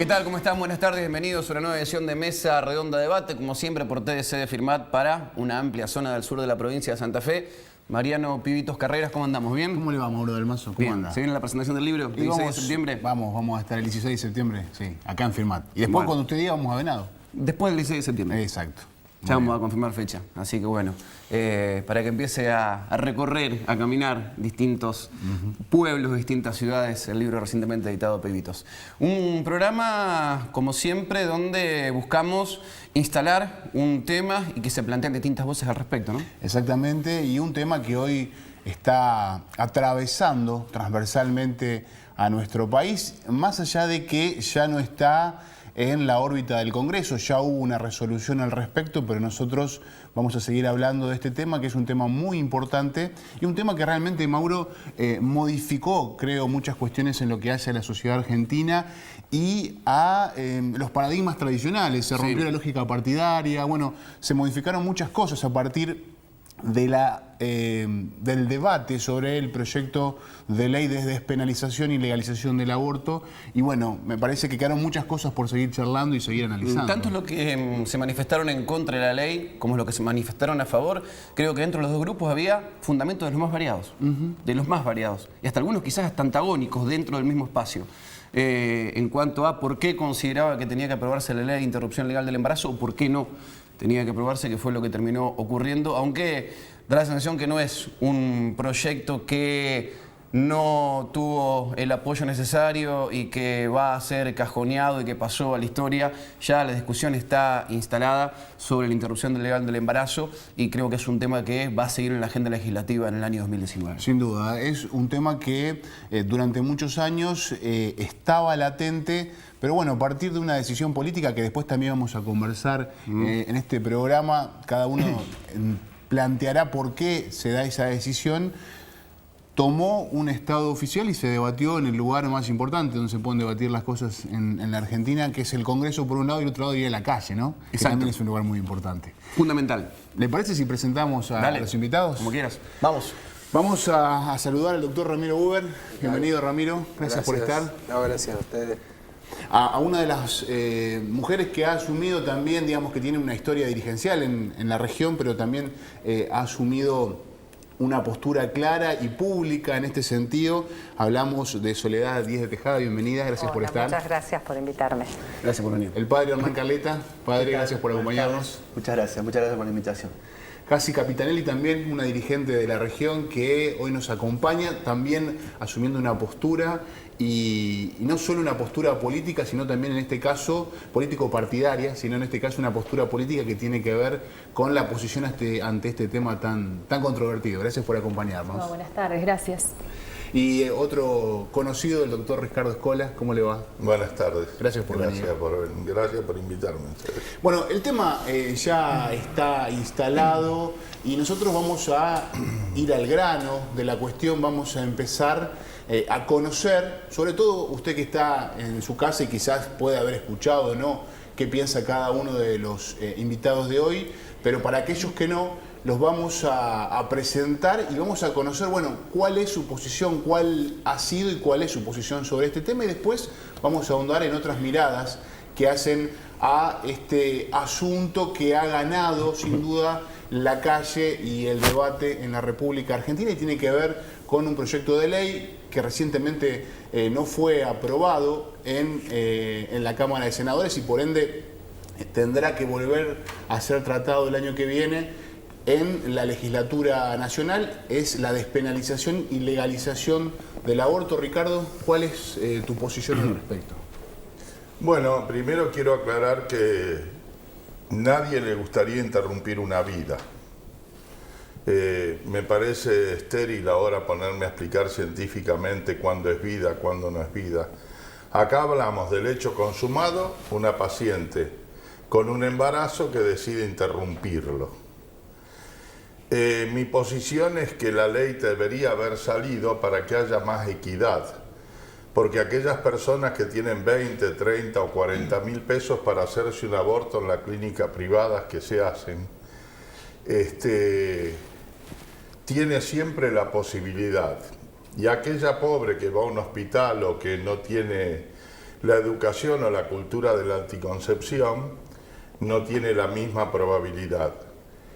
¿Qué tal? ¿Cómo están? Buenas tardes, bienvenidos a una nueva edición de Mesa Redonda Debate, como siempre por TDC de Firmat para una amplia zona del sur de la provincia de Santa Fe. Mariano Pivitos Carreras, ¿cómo andamos? ¿Bien? ¿Cómo le va, Mauro del Mazo? ¿Cómo anda? ¿Se viene la presentación del libro? ¿El 16 de septiembre? Vamos a estar el 16 de septiembre, sí, acá en Firmat. Y después, cuando usted diga, vamos a Venado. Después del 16 de septiembre. Exacto. Ya vamos a confirmar fecha, así que bueno, para que empiece a recorrer, a caminar distintos pueblos, distintas ciudades, el libro recientemente editado Pivitos. Un programa, como siempre, donde buscamos instalar un tema y que se planteen distintas voces al respecto, ¿no? Exactamente, y un tema que hoy está atravesando transversalmente a nuestro país, más allá de que ya no está en la órbita del Congreso, ya hubo una resolución al respecto, pero nosotros vamos a seguir hablando de este tema, que es un tema muy importante y un tema que realmente, Mauro, modificó, creo, muchas cuestiones en lo que hace a la sociedad argentina y a los paradigmas tradicionales. Se rompió la lógica partidaria, bueno, se modificaron muchas cosas a partir de del debate sobre el proyecto de ley de despenalización y legalización del aborto. Y bueno, me parece que quedaron muchas cosas por seguir charlando y seguir analizando. Tanto lo que se manifestaron en contra de la ley como lo que se manifestaron a favor, creo que dentro de los dos grupos había fundamentos de los más variados, y hasta algunos quizás hasta antagónicos dentro del mismo espacio. En cuanto a por qué consideraba que tenía que aprobarse la ley de interrupción legal del embarazo o por qué no tenía que aprobarse, que fue lo que terminó ocurriendo, aunque da la sensación que no es un proyecto que no tuvo el apoyo necesario y que va a ser cajoneado y que pasó a la historia. Ya la discusión está instalada sobre la interrupción legal del embarazo y creo que es un tema que va a seguir en la agenda legislativa en el año 2019. Sin duda, es un tema que durante muchos años estaba latente, pero bueno, a partir de una decisión política que después también vamos a conversar en este programa, cada uno planteará por qué se da esa decisión. Tomó un estado oficial y se debatió en el lugar más importante donde se pueden debatir las cosas en la Argentina, que es el Congreso por un lado y el otro lado iría la calle, ¿no? Exacto. Que también es un lugar muy importante. Fundamental. ¿Le parece si presentamos a los invitados? Como quieras. Vamos. Vamos a saludar al doctor Ramiro Buber. Bienvenido, Ramiro. Gracias por estar. No, gracias a ustedes. A una de las mujeres que ha asumido también, digamos que tiene una historia dirigencial en la región, pero también ha asumido una postura clara y pública en este sentido. Hablamos de Soledad Díez de Tejada. Bienvenida, gracias por estar. Muchas gracias por invitarme. Gracias por venir. El padre Hernán Caleta. Padre, gracias por acompañarnos. Muchas gracias por la invitación. Casi Capitanelli también, una dirigente de la región que hoy nos acompaña, también asumiendo una postura y no solo una postura política, sino también en este caso político-partidaria, sino en este caso una postura política que tiene que ver con la posición ante este tema tan controvertido. Gracias por acompañarnos. No, buenas tardes, gracias. Y otro conocido, el doctor Ricardo Escola, ¿cómo le va? Buenas tardes. Gracias por venir. Gracias por invitarme. Bueno, el tema ya está instalado y nosotros vamos a ir al grano de la cuestión, vamos a empezar a conocer, sobre todo usted que está en su casa y quizás puede haber escuchado o no qué piensa cada uno de los invitados de hoy, pero para aquellos que no, los vamos a presentar y vamos a conocer, bueno, cuál es su posición, cuál ha sido y cuál es su posición sobre este tema, y después vamos a ahondar en otras miradas que hacen a este asunto que ha ganado, sin duda, la calle y el debate en la República Argentina y tiene que ver con un proyecto de ley que recientemente no fue aprobado en la Cámara de Senadores y por ende tendrá que volver a ser tratado el año que viene en la legislatura nacional. Es la despenalización y legalización del aborto. Ricardo, ¿cuál es tu posición al respecto? Bueno, primero quiero aclarar que nadie le gustaría interrumpir una vida. Me parece estéril ahora ponerme a explicar científicamente cuándo es vida, cuándo no es vida. Acá hablamos del hecho consumado, una paciente con un embarazo que decide interrumpirlo. Mi posición es que la ley debería haber salido para que haya más equidad, porque aquellas personas que tienen 20, 30 o 40 mil pesos para hacerse un aborto en la clínica privada que se hacen, tiene siempre la posibilidad. Y aquella pobre que va a un hospital o que no tiene la educación o la cultura de la anticoncepción no tiene la misma probabilidad.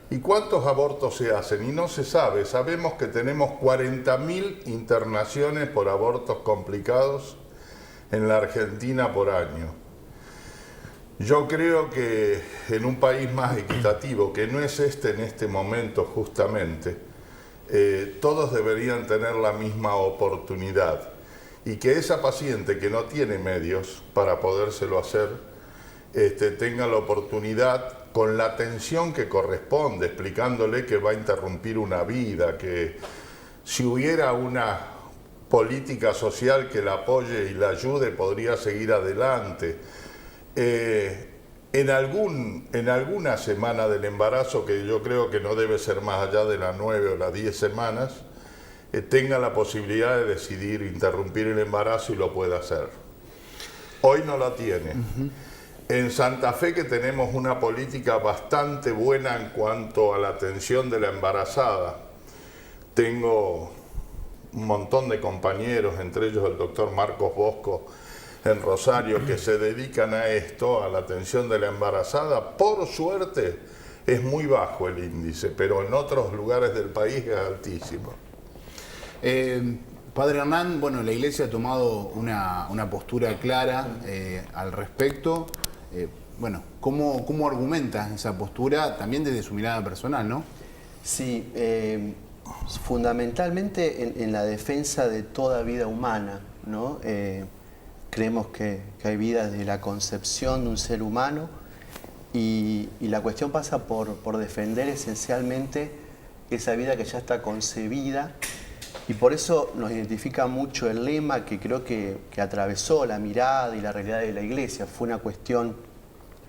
¿Y cuántos abortos se hacen? Y no se sabe. Sabemos que tenemos 40.000 internaciones por abortos complicados en la Argentina por año. Yo creo que en un país más equitativo, que no es este en este momento justamente, todos deberían tener la misma oportunidad y que esa paciente que no tiene medios para podérselo hacer, tenga la oportunidad con la atención que corresponde, explicándole que va a interrumpir una vida, que si hubiera una política social que la apoye y la ayude, podría seguir adelante. En alguna semana del embarazo, que yo creo que no debe ser más allá de las 9 o las 10 semanas, tenga la posibilidad de decidir interrumpir el embarazo y lo pueda hacer. Hoy no la tiene. En Santa Fe, que tenemos una política bastante buena en cuanto a la atención de la embarazada, tengo un montón de compañeros, entre ellos el doctor Marcos Bosco en Rosario, que se dedican a esto, a la atención de la embarazada. Por suerte es muy bajo el índice, pero en otros lugares del país es altísimo. Padre Hernán, bueno, la Iglesia ha tomado una postura clara al respecto. Bueno, ¿cómo argumenta esa postura también desde su mirada personal, no? Sí, fundamentalmente en la defensa de toda vida humana, ¿no? Creemos que hay vida desde la concepción de un ser humano y la cuestión pasa por defender esencialmente esa vida que ya está concebida, y por eso nos identifica mucho el lema que creo que atravesó la mirada y la realidad de la Iglesia. Fue una cuestión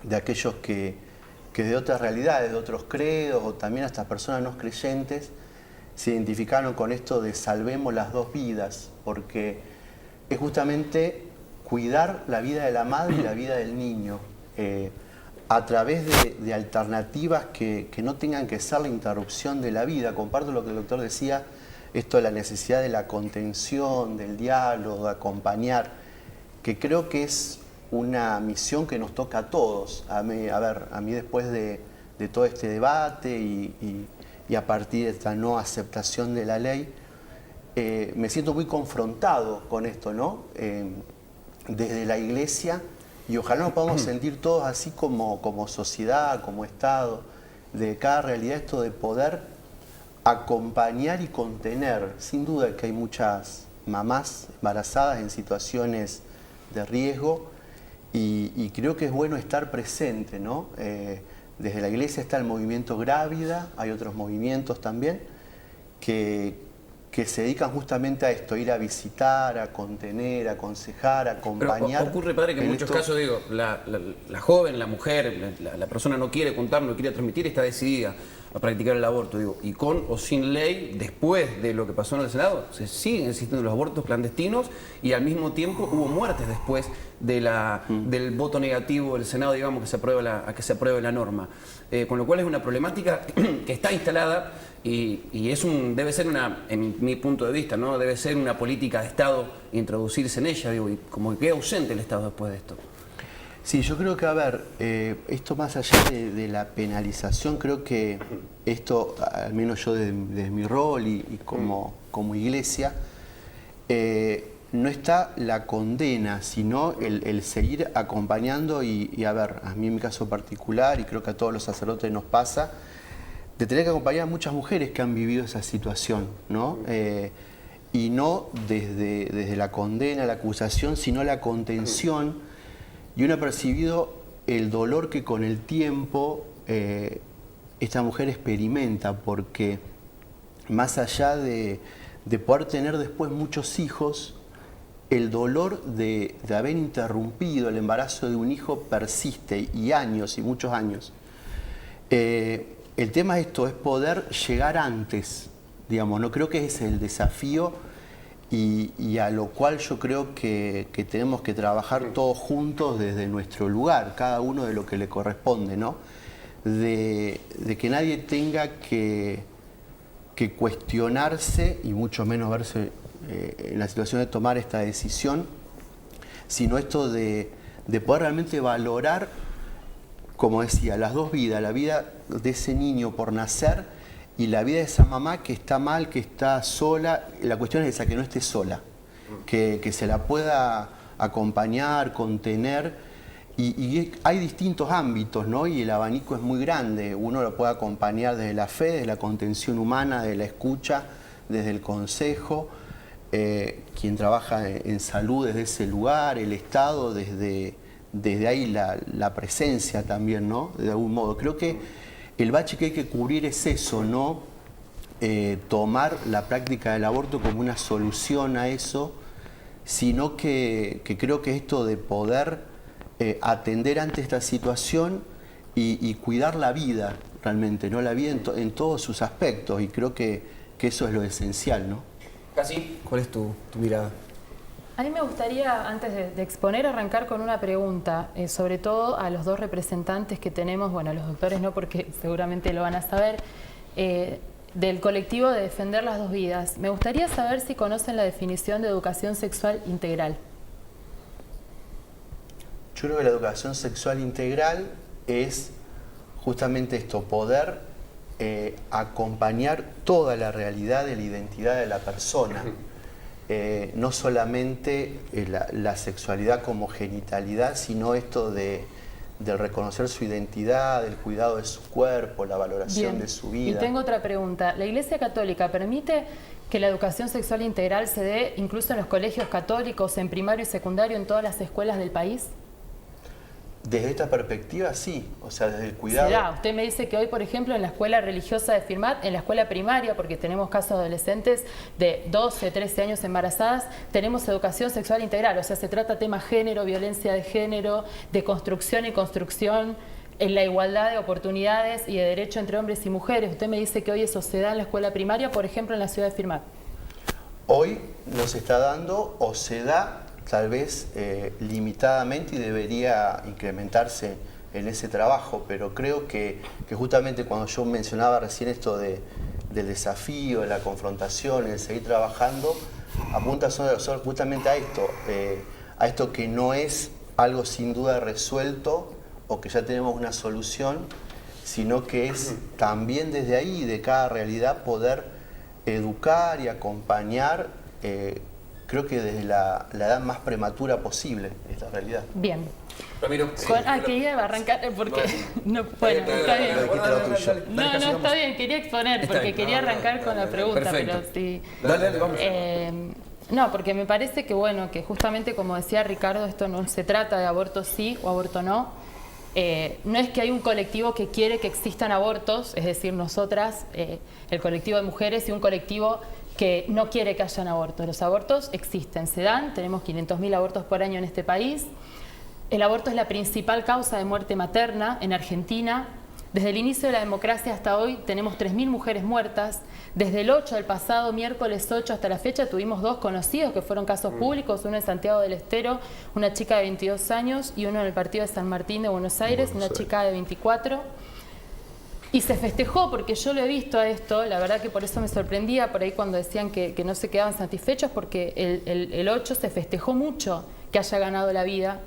de aquellos que de otras realidades, de otros credos, o también hasta personas no creyentes, se identificaron con esto de salvemos las dos vidas, porque es justamente cuidar la vida de la madre y la vida del niño, a través de alternativas que no tengan que ser la interrupción de la vida. Comparto lo que el doctor decía, esto de la necesidad de la contención, del diálogo, de acompañar, que creo que es una misión que nos toca a todos. A mí después de todo este debate y a partir de esta no aceptación de la ley, me siento muy confrontado con esto, ¿no? Desde la Iglesia, y ojalá nos podamos sentir todos así como sociedad, como Estado, de cada realidad, esto de poder acompañar y contener. Sin duda que hay muchas mamás embarazadas en situaciones de riesgo, y creo que es bueno estar presente, ¿no? Desde la Iglesia está el movimiento Grávida, hay otros movimientos también que se dedican justamente a esto, ir a visitar, a contener, a aconsejar, a acompañar. Pero ocurre, padre, que en muchos casos, digo, la joven, la mujer, la persona no quiere contar, no quiere transmitir, está decidida a practicar el aborto, digo, y con o sin ley, después de lo que pasó en el Senado, se siguen existiendo los abortos clandestinos, y al mismo tiempo hubo muertes después del voto negativo del Senado, digamos, que se apruebe la norma. Con lo cual es una problemática que está instalada, y debe ser en mi punto de vista, ¿no? Debe ser una política de Estado introducirse en ella, digo, y como que queda ausente el Estado después de esto. Sí, yo creo que, esto más allá de la penalización, creo que esto, al menos yo desde mi rol y como Iglesia, no está la condena, sino el seguir acompañando y a mí en mi caso particular, y creo que a todos los sacerdotes nos pasa, de tener que acompañar a muchas mujeres que han vivido esa situación, ¿no? Y no desde la condena, la acusación, sino la contención. Y uno ha percibido el dolor que con el tiempo esta mujer experimenta, porque más allá de poder tener después muchos hijos, el dolor de haber interrumpido el embarazo de un hijo persiste, y años, y muchos años. El tema es poder llegar antes, digamos, no creo que ese es el desafío, y a lo cual yo creo que tenemos que trabajar todos juntos desde nuestro lugar, cada uno de lo que le corresponde, ¿no? De que nadie tenga que cuestionarse, y mucho menos verse en la situación de tomar esta decisión, sino esto de poder realmente valorar, como decía, las dos vidas, la vida de ese niño por nacer y la vida de esa mamá que está mal, que está sola. La cuestión es esa, que no esté sola, que se la pueda acompañar, contener. Y hay distintos ámbitos, ¿no? Y el abanico es muy grande. Uno lo puede acompañar desde la fe, desde la contención humana, desde la escucha, desde el consejo. Quien trabaja en salud desde ese lugar, el Estado, desde ahí la presencia también, ¿no? De algún modo. Creo que el bache que hay que cubrir es eso, ¿no? Tomar la práctica del aborto como una solución a eso, sino que creo que esto de poder atender ante esta situación y cuidar la vida realmente, ¿no? La vida en todos sus aspectos, y creo que eso es lo esencial, ¿no? Casi, ¿cuál es tu mirada? A mí me gustaría, antes de exponer, arrancar con una pregunta, sobre todo a los dos representantes que tenemos, bueno, los doctores no, porque seguramente lo van a saber, del colectivo de Defender las Dos Vidas. Me gustaría saber si conocen la definición de educación sexual integral. Yo creo que la educación sexual integral es justamente esto, poder acompañar toda la realidad de la identidad de la persona. No solamente la sexualidad como genitalidad, sino esto de reconocer su identidad, el cuidado de su cuerpo, la valoración de su vida. Y tengo otra pregunta. ¿La Iglesia Católica permite que la educación sexual integral se dé incluso en los colegios católicos, en primario y secundario, en todas las escuelas del país? Desde esta perspectiva, sí, o sea, desde el cuidado. ¿Será? Usted me dice que hoy, por ejemplo, en la escuela religiosa de Firmat, en la escuela primaria, porque tenemos casos de adolescentes de 12, 13 años embarazadas, tenemos educación sexual integral, o sea, se trata tema género, violencia de género, de construcción y construcción, en la igualdad de oportunidades y de derecho entre hombres y mujeres. Usted me dice que hoy eso se da en la escuela primaria, por ejemplo, en la ciudad de Firmat. Hoy no se está dando, o se da tal vez limitadamente, y debería incrementarse en ese trabajo, pero creo que justamente cuando yo mencionaba recién esto del desafío, de la confrontación, el seguir trabajando, apunta justamente a esto que no es algo sin duda resuelto o que ya tenemos una solución, sino que es también desde ahí, de cada realidad, poder educar y acompañar, creo que desde la edad más prematura posible, esta realidad. Bien. Ramiro. Quería arrancar porque... bueno, está bien. No, está bien, quería exponer, porque quería arrancar con la pregunta, pero sí. Dale, vamos. No, porque me parece que, bueno, que justamente como decía Ricardo, esto no se trata de aborto sí o aborto no. No es que hay un colectivo que quiere que existan abortos, es decir, nosotras, el colectivo de mujeres, y un colectivo que no quiere que hayan abortos. Los abortos existen, se dan, tenemos 500.000 abortos por año en este país. El aborto es la principal causa de muerte materna en Argentina. Desde el inicio de la democracia hasta hoy tenemos 3.000 mujeres muertas. Desde el 8 del pasado miércoles 8 hasta la fecha tuvimos 2 conocidos que fueron casos públicos, uno en Santiago del Estero, una chica de 22 años, y uno en el partido de San Martín de Buenos Aires, una chica de 24. Y se festejó, porque yo lo he visto a esto, la verdad que por eso me sorprendía por ahí cuando decían que no se quedaban satisfechos, porque el 8 se festejó mucho que haya ganado la vida.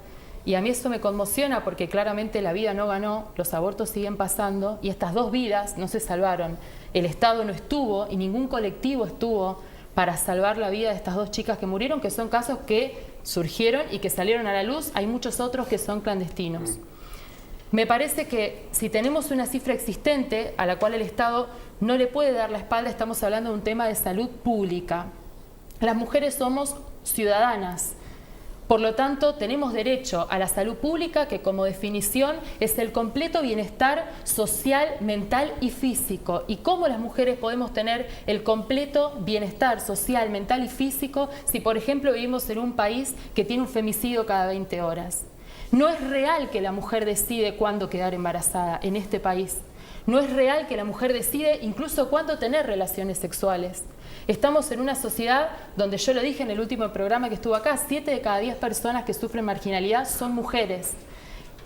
Y a mí eso me conmociona, porque claramente la vida no ganó, los abortos siguen pasando y estas 2 vidas no se salvaron. El Estado no estuvo y ningún colectivo estuvo para salvar la vida de estas 2 chicas que murieron, que son casos que surgieron y que salieron a la luz. Hay muchos otros que son clandestinos. Me parece que si tenemos una cifra existente a la cual el Estado no le puede dar la espalda, estamos hablando de un tema de salud pública. Las mujeres somos ciudadanas. Por lo tanto, tenemos derecho a la salud pública, que como definición es el completo bienestar social, mental y físico. ¿Y cómo las mujeres podemos tener el completo bienestar social, mental y físico si, por ejemplo, vivimos en un país que tiene un femicidio cada 20 horas? No es real que la mujer decide cuándo quedar embarazada en este país. No es real que la mujer decide incluso cuándo tener relaciones sexuales. Estamos en una sociedad donde, yo lo dije en el último programa que estuvo acá, 7 de cada 10 personas que sufren marginalidad son mujeres.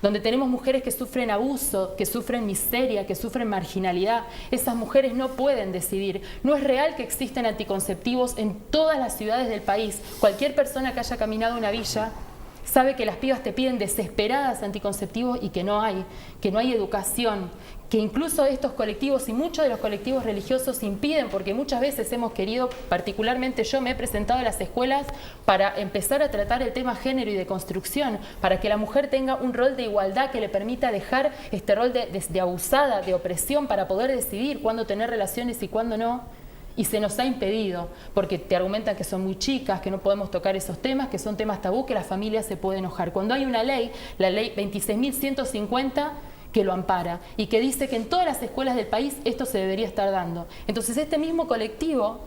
Donde tenemos mujeres que sufren abuso, que sufren miseria, que sufren marginalidad. Esas mujeres no pueden decidir. No es real que existen anticonceptivos en todas las ciudades del país. Cualquier persona que haya caminado una villa sabe que las pibas te piden desesperadas anticonceptivos y que no hay educación, que incluso estos colectivos y muchos de los colectivos religiosos impiden, porque muchas veces hemos querido, particularmente yo me he presentado a las escuelas para empezar a tratar el tema género y de construcción, para que la mujer tenga un rol de igualdad que le permita dejar este rol de abusada, de opresión, para poder decidir cuándo tener relaciones y cuándo no. Y se nos ha impedido, porque te argumentan que son muy chicas, que no podemos tocar esos temas, que son temas tabú, que la familia se puede enojar. Cuando hay una ley, la ley 26.150, que lo ampara y que dice que en todas las escuelas del país esto se debería estar dando. Entonces este mismo colectivo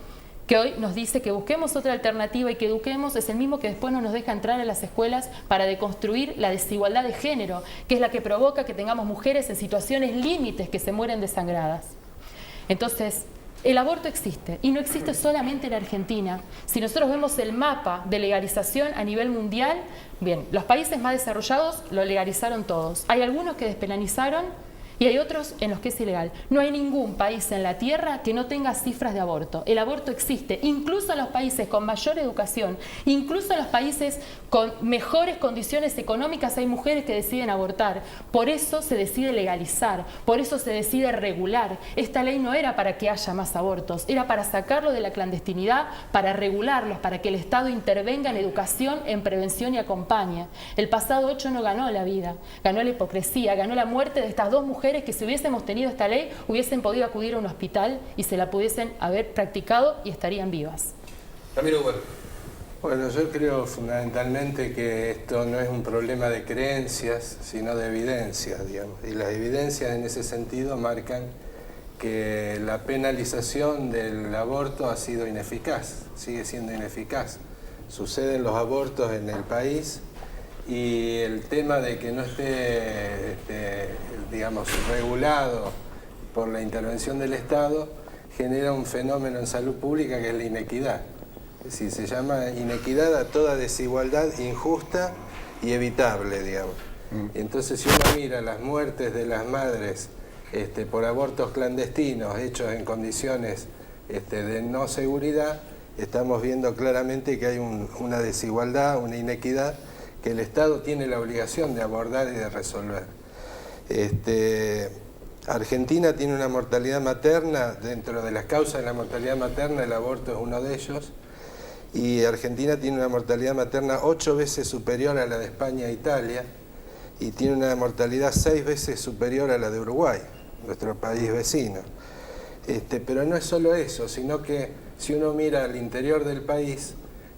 que hoy nos dice que busquemos otra alternativa y que eduquemos, es el mismo que después no nos deja entrar a las escuelas para deconstruir la desigualdad de género, que es la que provoca que tengamos mujeres en situaciones límites que se mueren desangradas. Entonces, el aborto existe, y no existe solamente en Argentina. Si nosotros vemos el mapa de legalización a nivel mundial, bien, los países más desarrollados lo legalizaron todos. Hay algunos que despenalizaron y hay otros en los que es ilegal. No hay ningún país en la Tierra que no tenga cifras de aborto. El aborto existe, incluso en los países con mayor educación, incluso en los países con mejores condiciones económicas hay mujeres que deciden abortar. Por eso se decide legalizar, por eso se decide regular. Esta ley no era para que haya más abortos, era para sacarlo de la clandestinidad, para regularlos, para que el Estado intervenga en educación, en prevención y acompañe. El pasado 8 no ganó la vida, ganó la hipocresía, ganó la muerte de estas dos mujeres que si hubiésemos tenido esta ley hubiesen podido acudir a un hospital y se la pudiesen haber practicado y estarían vivas. Ramiro Huber. Bueno, yo creo fundamentalmente que esto no es un problema de creencias, sino de evidencias, digamos. Y las evidencias en ese sentido marcan que la penalización del aborto ha sido ineficaz, sigue siendo ineficaz. Suceden los abortos en el país y el tema de que no esté, digamos, regulado por la intervención del Estado genera un fenómeno en salud pública que es la inequidad. Es decir, se llama inequidad a toda desigualdad injusta y evitable, digamos. Entonces, si uno mira las muertes de las madres por abortos clandestinos hechos en condiciones de no seguridad, estamos viendo claramente que hay una desigualdad, una inequidad que el Estado tiene la obligación de abordar y de resolver. Argentina tiene una mortalidad materna, dentro de las causas de la mortalidad materna el aborto es uno de ellos, y Argentina tiene una mortalidad materna 8 veces superior a la de España e Italia, y tiene una mortalidad 6 veces superior a la de Uruguay, nuestro país vecino. Pero no es solo eso, sino que si uno mira al interior del país,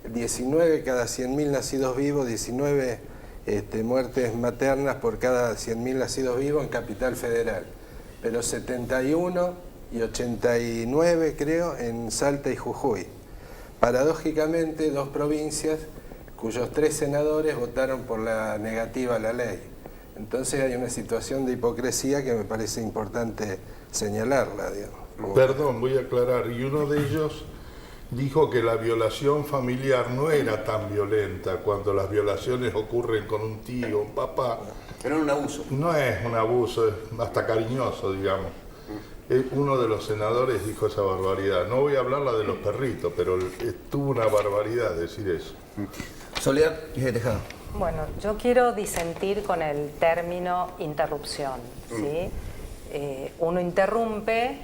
19 cada 100.000 nacidos vivos, 19 muertes maternas por cada 100.000 nacidos vivos en Capital Federal, pero 71 y 89 creo en Salta y Jujuy. Paradójicamente, 2 provincias cuyos 3 senadores votaron por la negativa a la ley. Entonces hay una situación de hipocresía que me parece importante señalarla, digamos. Perdón, voy a aclarar, y uno de ellos dijo que la violación familiar no era tan violenta cuando las violaciones ocurren con un tío, un papá. Pero era un abuso. No es un abuso, es hasta cariñoso, digamos. Uno de los senadores dijo esa barbaridad. No voy a hablar la de los perritos, pero tuvo una barbaridad decir eso. Soledad Tejada. Bueno, yo quiero disentir con el término interrupción, ¿sí? Uno interrumpe.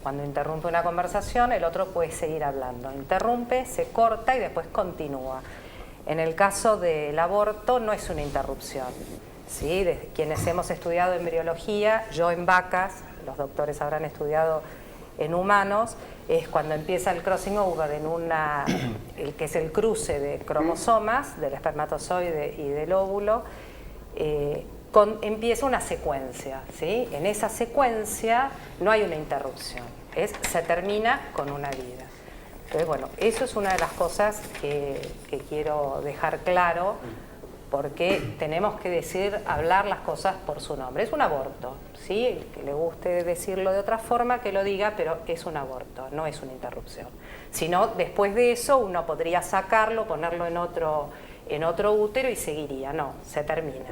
Cuando interrumpe una conversación, el otro puede seguir hablando. Interrumpe, se corta y después continúa. En el caso del aborto no es una interrupción, ¿sí? De quienes hemos estudiado embriología, yo en vacas, los doctores habrán estudiado en humanos, es cuando empieza el crossing over que es el cruce de cromosomas, del espermatozoide y del óvulo, empieza una secuencia, ¿sí? En esa secuencia no hay una interrupción, se termina con una vida. Entonces, bueno, eso es una de las cosas que quiero dejar claro, porque tenemos que hablar las cosas por su nombre. Es un aborto, ¿sí? El que le guste decirlo de otra forma, que lo diga, pero es un aborto, no es una interrupción. Si no, después de eso uno podría sacarlo, ponerlo en otro útero y seguiría. No, se termina.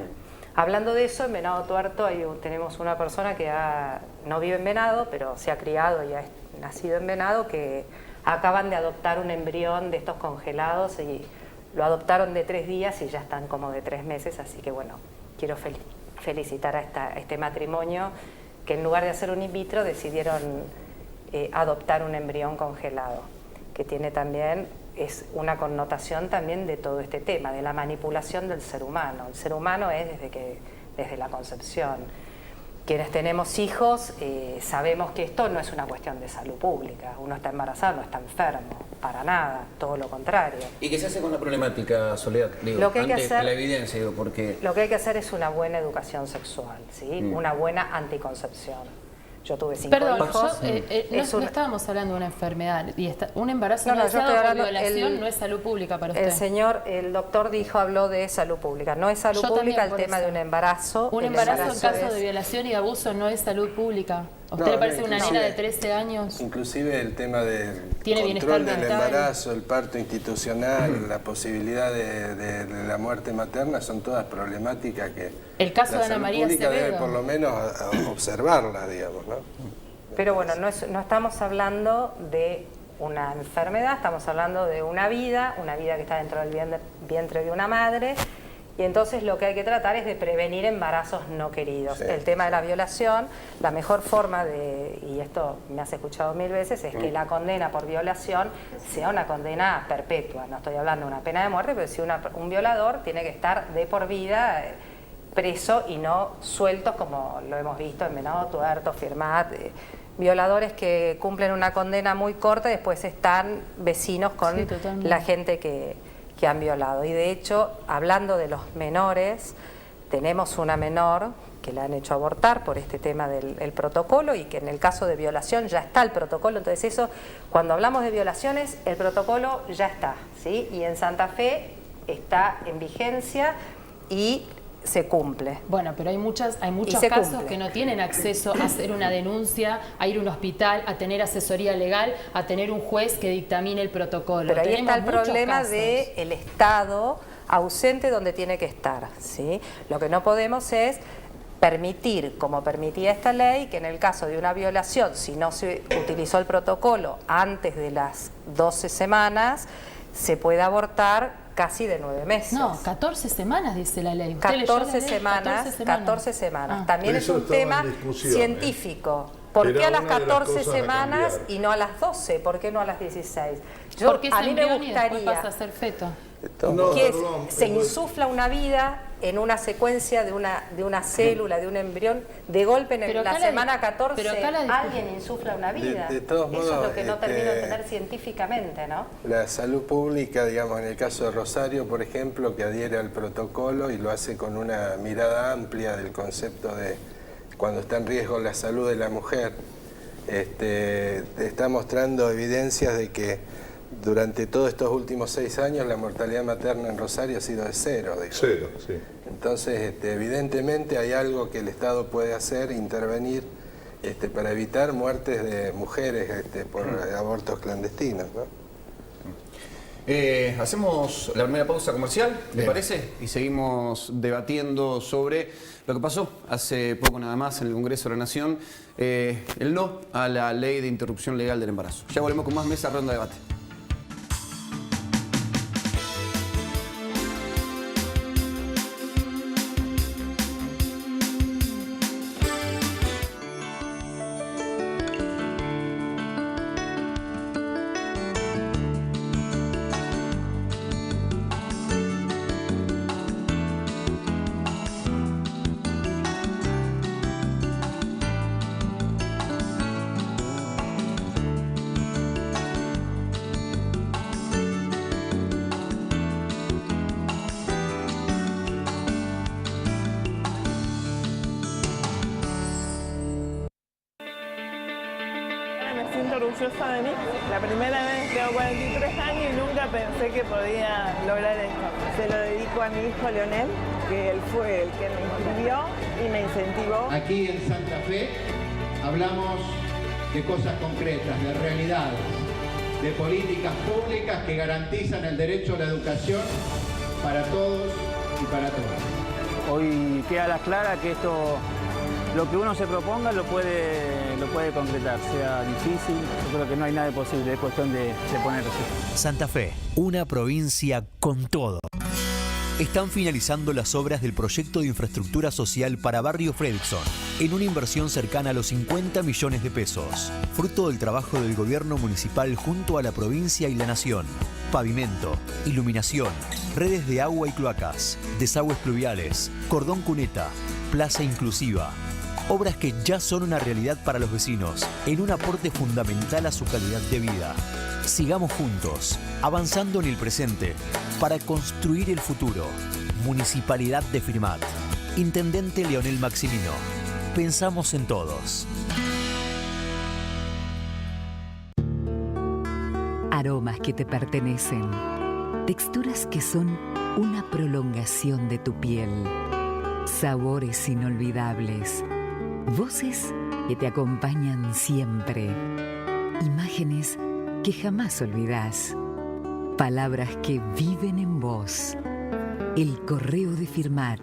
Hablando de eso, en Venado Tuerto tenemos una persona que no vive en Venado, pero se ha criado y ha nacido en Venado, que acaban de adoptar un embrión de estos congelados y lo adoptaron de 3 días y ya están como de 3 meses, así que bueno, quiero felicitar a este matrimonio que en lugar de hacer un in vitro decidieron adoptar un embrión congelado, que tiene también, es una connotación también de todo este tema, de la manipulación del ser humano. El ser humano es desde la concepción. Quienes tenemos hijos sabemos que esto no es una cuestión de salud pública. Uno está embarazado, no está enfermo, para nada, todo lo contrario. ¿Y qué se hace con la problemática, Soledad? Digo, Lo que hay que ante hacer, la evidencia, digo, porque... Lo que hay que hacer es una buena educación sexual, ¿sí? Una buena anticoncepción. Yo tuve 5 Perdón, hijos. no estábamos hablando de una enfermedad. Y un embarazo No, no yo estoy deseado por hablando- violación no es salud pública para usted. El doctor habló de salud pública. No es salud Yo pública también, el por tema eso. de un embarazo. Un El embarazo en caso es- de violación y abuso no es salud pública. ¿A usted No, le parece no, una inclusive- nena de 13 años? Inclusive el tema del Tiene control bienestar del mental. embarazo, el parto institucional, la posibilidad de la muerte materna son todas problemáticas que El caso la de Ana salud María pública debe Acevedo. por lo menos observarlas, digamos, ¿no? Pero bueno, no estamos hablando de una enfermedad, estamos hablando de una vida que está dentro del vientre de una madre, y entonces lo que hay que tratar es de prevenir embarazos no queridos. Sí, el tema de la violación, la mejor forma y esto me has escuchado 1000 veces, es que la condena por violación sea una condena perpetua. No estoy hablando de una pena de muerte, pero si un violador tiene que estar de por vida preso y no sueltos como lo hemos visto en Venado Tuerto, Firmat, violadores que cumplen una condena muy corta y después están vecinos con Sí, totalmente. la gente que han violado. Y de hecho, hablando de los menores, tenemos una menor que la han hecho abortar por este tema del protocolo, y que en el caso de violación ya está el protocolo. Entonces eso, cuando hablamos de violaciones, el protocolo ya está, ¿sí? Y en Santa Fe está en vigencia y se cumple. Bueno, pero hay muchos se casos cumple. que no tienen acceso a hacer una denuncia, a ir a un hospital, a tener asesoría legal, a tener un juez que dictamine el protocolo. Pero ahí Tenemos está el muchos problema casos. del Estado ausente donde tiene que estar, ¿sí? Lo que no podemos es permitir, como permitía esta ley, que en el caso de una violación, si no se utilizó el protocolo antes de las 12 semanas, se puede abortar casi de 9 meses. No, 14 semanas dice la ley. ¿Usted leyó la 14 ley? semanas, 14 semanas. Ah. También es Eso un estaba en tema discusión, científico. ¿Por qué Era a las una de las 14 cosas a semanas cambiar. y no a las 12? ¿Por qué no a las 16? Porque es a mí me embrión y después gustaría pasa a ser feto. No, que perdón, se insufla una vida en una secuencia de una célula, de un embrión, de golpe Pero en acá la la semana dis- 14 pero acá la alguien insufla una vida. De todos Eso es modos, lo que no termino de este, entender científicamente, ¿no? La salud pública, digamos, en el caso de Rosario, por ejemplo, que adhiere al protocolo y lo hace con una mirada amplia del concepto de cuando está en riesgo la salud de la mujer, está mostrando evidencias de que durante todos estos últimos 6 años la mortalidad materna en Rosario ha sido de 0. digamos. 0, sí. Entonces, evidentemente hay algo que el Estado puede hacer, intervenir para evitar muertes de mujeres por abortos clandestinos, ¿no? Hacemos la primera pausa comercial, ¿le parece? Y seguimos debatiendo sobre lo que pasó hace poco nada más en el Congreso de la Nación, el no a la ley de interrupción legal del embarazo. Ya volvemos con más mesa ronda de debate. Me siento orgullosa de mí. La primera vez tengo 43 años y nunca pensé que podía lograr esto. Se lo dedico a mi hijo Leonel, que él fue el que me inscribió y me incentivó. Aquí en Santa Fe hablamos de cosas concretas, de realidades, de políticas públicas que garantizan el derecho a la educación para todos y para todas. Hoy queda a la clara que esto lo que uno se proponga lo puede concretar, sea difícil, yo creo que no hay nada imposible, es cuestión de ponerse. Santa Fe, una provincia con todo. Están finalizando las obras del proyecto de infraestructura social para Barrio Fredrickson, en una inversión cercana a los 50 millones de pesos, fruto del trabajo del gobierno municipal junto a la provincia y la nación. Pavimento, iluminación, redes de agua y cloacas, desagües pluviales, cordón cuneta, plaza inclusiva. Obras que ya son una realidad para los vecinos, en un aporte fundamental a su calidad de vida. Sigamos juntos, avanzando en el presente, para construir el futuro. Municipalidad de Firmat. Intendente Leonel Maximino. Pensamos en todos. Aromas que te pertenecen. Texturas que son una prolongación de tu piel. Sabores inolvidables. Voces que te acompañan siempre. Imágenes que jamás olvidás. Palabras que viven en vos. El correo de Firmat.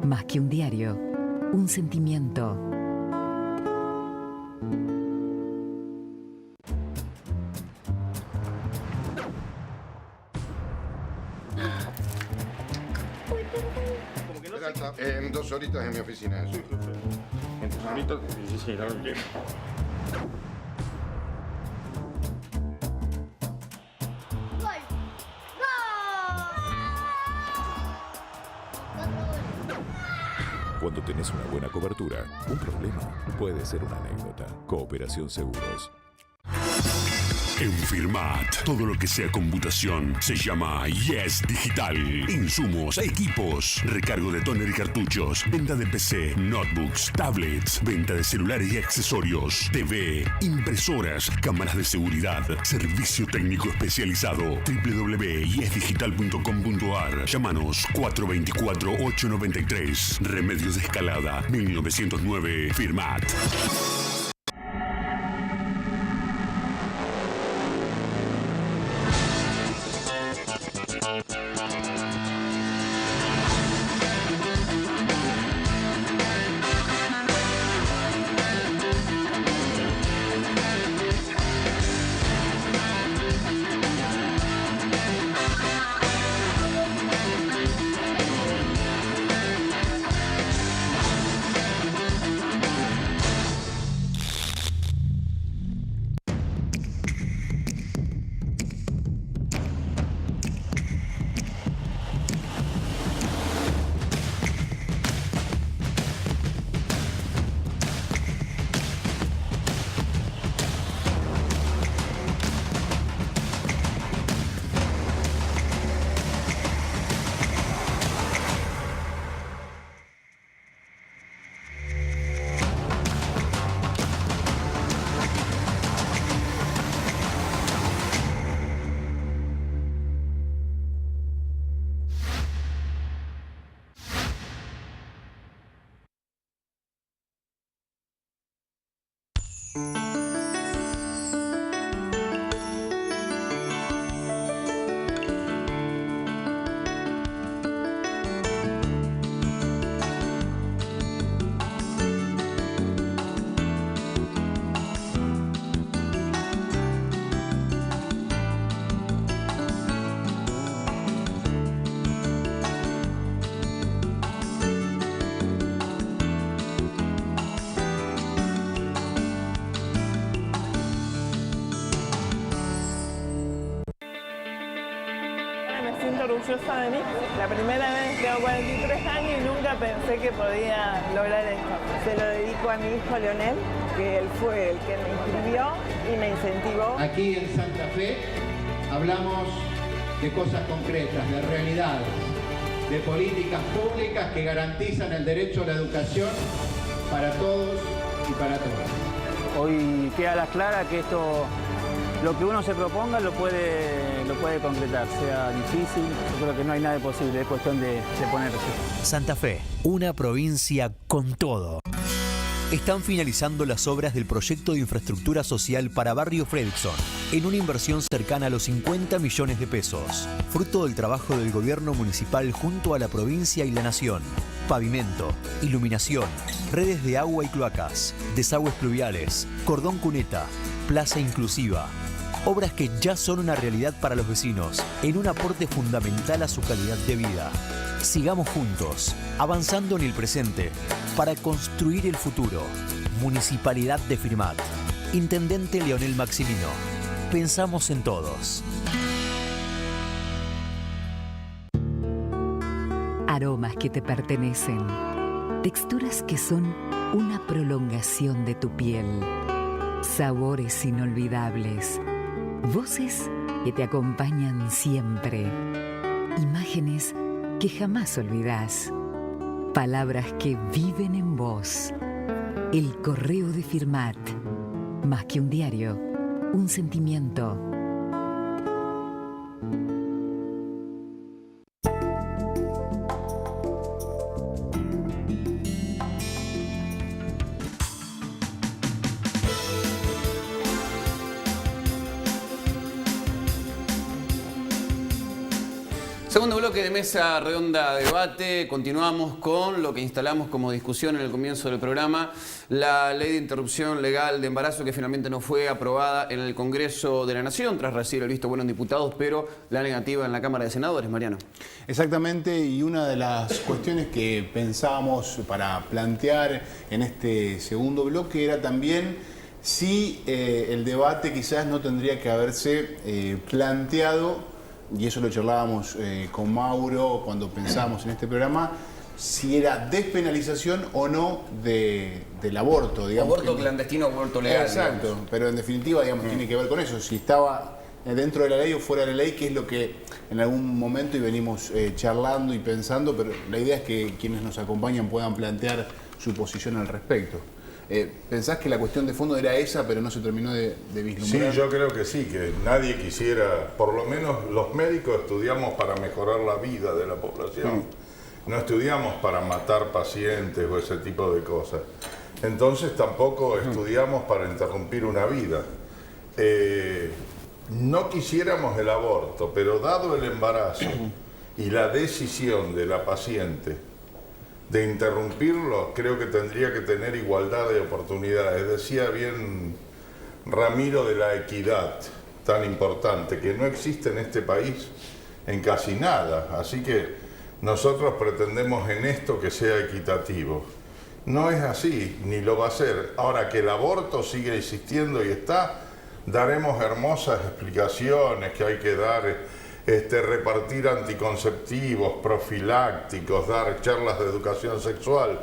Más que un diario, un sentimiento. En 2 horitas en mi oficina. Sí. En 2 horitas, sí, claro. Cuando tenés una buena cobertura, un problema puede ser una anécdota. Cooperación Seguros. En Firmat, todo lo que sea computación se llama Yes Digital. Insumos, equipos, recargo de tóner y cartuchos, venta de PC, notebooks, tablets, venta de celulares y accesorios, TV, impresoras, cámaras de seguridad, servicio técnico especializado. www.yesdigital.com.ar. Llámanos 424-893. Remedios de Escalada, 1909. Firmat. Orgullosa de mí. La primera vez tengo 43 años y nunca pensé que podía lograr esto. Se lo dedico a mi hijo Leonel, que él fue el que me inscribió y me incentivó. Aquí en Santa Fe hablamos de cosas concretas, de realidades, de políticas públicas que garantizan el derecho a la educación para todos y para todas. Hoy queda a las claras que esto, lo que uno se proponga lo puede concretar, sea difícil, yo creo que no hay nada imposible, es cuestión de ponerse. Santa Fe, una provincia con todo. Están finalizando las obras del proyecto de infraestructura social para Barrio Fredrickson, en una inversión cercana a los 50 millones de pesos, fruto del trabajo del gobierno municipal junto a la provincia y la nación. Pavimento, iluminación, redes de agua y cloacas, desagües pluviales, cordón cuneta, plaza inclusiva. Obras que ya son una realidad para los vecinos, en un aporte fundamental a su calidad de vida. Sigamos juntos, avanzando en el presente, para construir el futuro. Municipalidad de Firmat. Intendente Leonel Maximino. Pensamos en todos. Aromas que te pertenecen. Texturas que son una prolongación de tu piel. Sabores inolvidables. Voces que te acompañan siempre. Imágenes que jamás olvidás. Palabras que viven en vos. El correo de Firmat. Más que un diario, un sentimiento. Segundo bloque de mesa redonda debate. Continuamos con lo que instalamos como discusión en el comienzo del programa, la ley de interrupción legal de embarazo, que finalmente no fue aprobada en el Congreso de la Nación tras recibir el visto bueno en diputados, pero la negativa en la Cámara de Senadores. Mariano. Exactamente, y una de las cuestiones que pensábamos para plantear en este segundo bloque era también si el debate quizás no tendría que haberse planteado, y eso lo charlábamos con Mauro cuando pensábamos en este programa, si era despenalización o no del aborto. Digamos, aborto clandestino o aborto legal. Exacto, digamos. pero en definitiva tiene que ver con eso, si estaba dentro de la ley o fuera de la ley, que es lo que en algún momento y venimos charlando y pensando, pero la idea es que quienes nos acompañan puedan plantear su posición al respecto. ¿Pensás que la cuestión de fondo era esa, pero no se terminó de vislumbrar? Sí, yo creo que sí, que nadie quisiera, por lo menos los médicos estudiamos para mejorar la vida de la población, no estudiamos para matar pacientes o ese tipo de cosas. Entonces tampoco estudiamos para interrumpir una vida. No quisiéramos el aborto, pero dado el embarazo y la decisión de la paciente de interrumpirlo, creo que tendría que tener igualdad de oportunidades. Decía bien Ramiro de la equidad, tan importante, que no existe en este país en casi nada. Así que nosotros pretendemos en esto que sea equitativo. No es así, ni lo va a ser. Ahora que el aborto sigue existiendo y está, daremos hermosas explicaciones que hay que dar. Repartir anticonceptivos, profilácticos, dar charlas de educación sexual.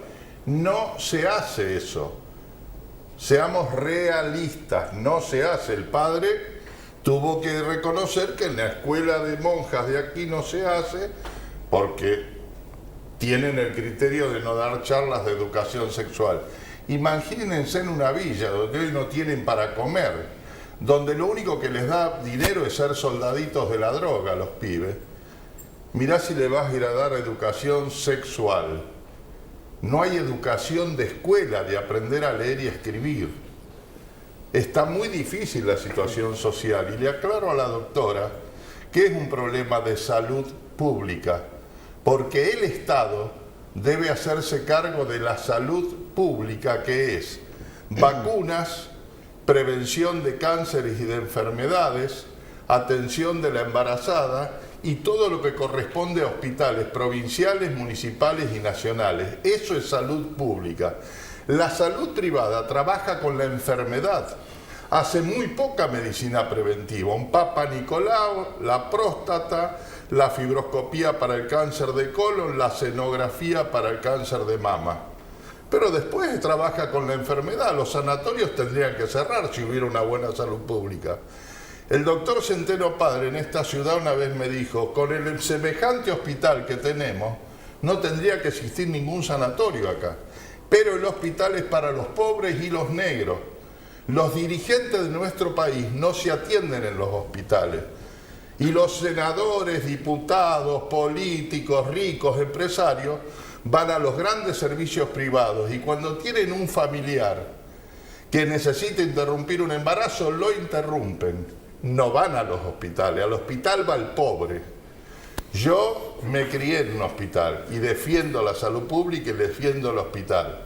No se hace eso. Seamos realistas, no se hace. El padre tuvo que reconocer que en la escuela de monjas de aquí no se hace porque tienen el criterio de no dar charlas de educación sexual. Imagínense en una villa donde hoy no tienen para comer, donde lo único que les da dinero es ser soldaditos de la droga a los pibes. Mirá si le vas a ir a dar educación sexual. No hay educación de escuela, de aprender a leer y escribir. Está muy difícil la situación social y le aclaro a la doctora que es un problema de salud pública, porque el Estado debe hacerse cargo de la salud pública, que es vacunas, prevención de cánceres y de enfermedades, atención de la embarazada y todo lo que corresponde a hospitales provinciales, municipales y nacionales. Eso es salud pública. La salud privada trabaja con la enfermedad. Hace muy poca medicina preventiva. Un Papa Nicolau, la próstata, la fibroscopía para el cáncer de colon, la sonografía para el cáncer de mama. Pero después trabaja con la enfermedad. Los sanatorios tendrían que cerrar si hubiera una buena salud pública. El doctor Centeno Padre en esta ciudad una vez me dijo, con el semejante hospital que tenemos, no tendría que existir ningún sanatorio acá. Pero el hospital es para los pobres y los negros. Los dirigentes de nuestro país no se atienden en los hospitales. Y los senadores, diputados, políticos, ricos, empresarios, van a los grandes servicios privados y cuando tienen un familiar que necesita interrumpir un embarazo, lo interrumpen. No van a los hospitales, al hospital va el pobre. Yo me crié en un hospital y defiendo la salud pública y defiendo el hospital.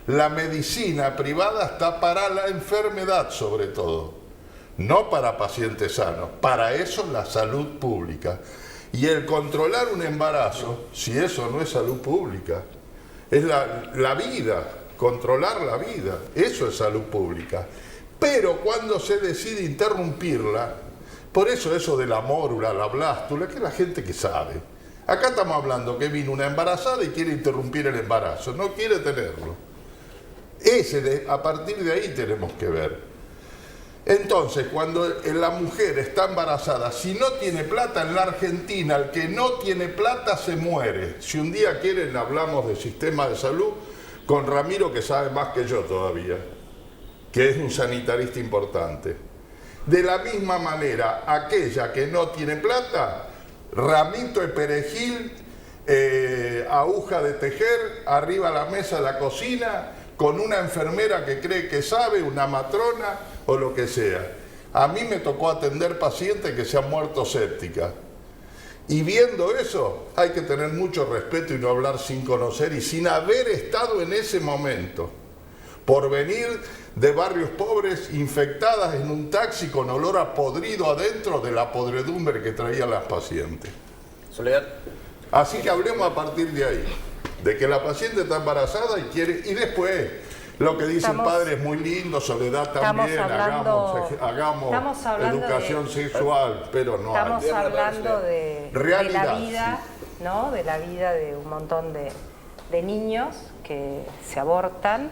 La medicina privada está para la enfermedad sobre todo, no para pacientes sanos. Para eso la salud pública. Y el controlar un embarazo, si eso no es salud pública, es la vida, controlar la vida, eso es salud pública. Pero cuando se decide interrumpirla, por eso de la mórula, la blástula, que es la gente que sabe. Acá estamos hablando que vino una embarazada y quiere interrumpir el embarazo, no quiere tenerlo. A partir de ahí tenemos que ver. Entonces, cuando la mujer está embarazada, si no tiene plata en la Argentina, el que no tiene plata se muere. Si un día quieren hablamos del sistema de salud con Ramiro, que sabe más que yo todavía, que es un sanitarista importante. De la misma manera, aquella que no tiene plata, ramito de perejil, aguja de tejer, arriba a la mesa de la cocina, con una enfermera que cree que sabe, una matrona o lo que sea. A mí me tocó atender pacientes que se han muerto sépticas. Y viendo eso, hay que tener mucho respeto y no hablar sin conocer y sin haber estado en ese momento. Por venir de barrios pobres, infectadas en un taxi con olor a podrido adentro de la podredumbre que traían las pacientes. Soledad. Así que hablemos a partir de ahí, de que la paciente está embarazada y quiere, y después lo que dice el padre es muy lindo, Soledad también, hagamos educación sexual, pero no estamos hay. hablando de la vida, sí. ¿no? De la vida de un montón de niños que se abortan,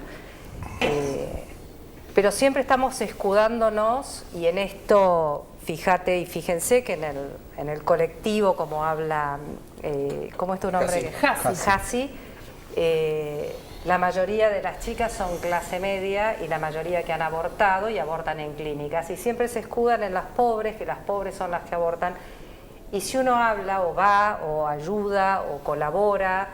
pero siempre estamos escudándonos, y en esto, fíjate y fíjense que en el colectivo, como habla, ¿cómo es tu nombre? Jassi. La mayoría de las chicas son clase media y la mayoría que han abortado y abortan en clínicas. Y siempre se escudan en las pobres, que las pobres son las que abortan. Y si uno habla o va o ayuda o colabora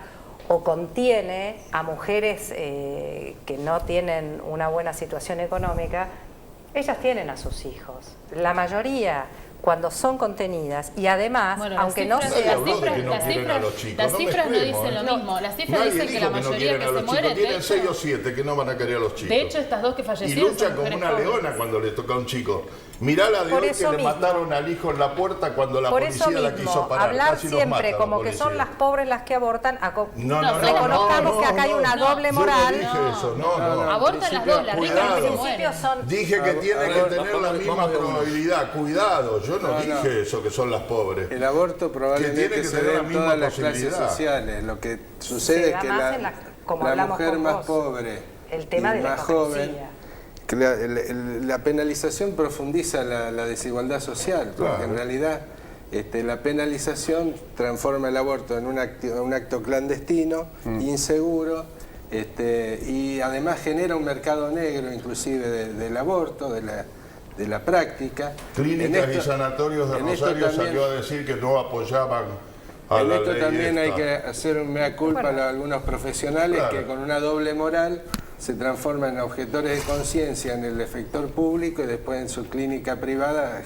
o contiene a mujeres que no tienen una buena situación económica, ellas tienen a sus hijos. La mayoría, cuando son contenidas, y además, bueno, aunque no sea... Las cifras no dicen lo mismo. Las cifras dicen que la mayoría que se mueren... Tienen 6 o 7 que no van a querer a los chicos. De hecho, estas dos que fallecieron y luchan como una leona cuando le toca a un chico. Mirá la de hoy que le mataron al hijo en la puerta cuando la policía la quiso parar. Hablar casi siempre mata como que son las pobres las que abortan, reconozcamos que acá hay una doble moral. Yo no dije eso, no. Abortan las dos, las ricas que se mueren. Dije que tienen que tener la misma probabilidad. Cuidado, yo no dije eso, que son las pobres. El aborto probablemente se ve en todas las clases sociales. Lo que sucede es que la mujer más pobre y más joven, que la penalización profundiza la desigualdad social, porque en realidad la penalización transforma el aborto en un acto clandestino, inseguro, y además genera un mercado negro inclusive del aborto, de la práctica. Clínicas y sanatorios de Rosario salió a decir que no apoyaban a la ley. En esto también hay que hacer un mea culpa a algunos profesionales que con una doble moral se transforman en objetores de conciencia en el efector público y después en su clínica privada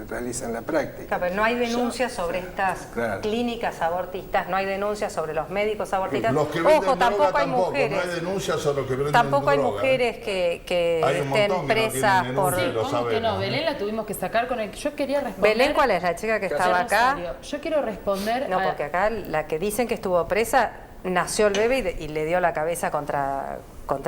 realizan la práctica. Pero no hay denuncias sobre estas clínicas abortistas, no hay denuncias sobre los médicos abortistas. Ojo, tampoco hay mujeres. No hay denuncias sobre los que venden tampoco hay droga. Mujeres que estén presas por... Sí, ¿cómo que no? Belén la tuvimos que sacar con el... Yo quería responder... ¿Belén cuál es la chica que estaba acá? Yo quiero responder No, porque acá la que dicen que estuvo presa, nació el bebé y le dio la cabeza contra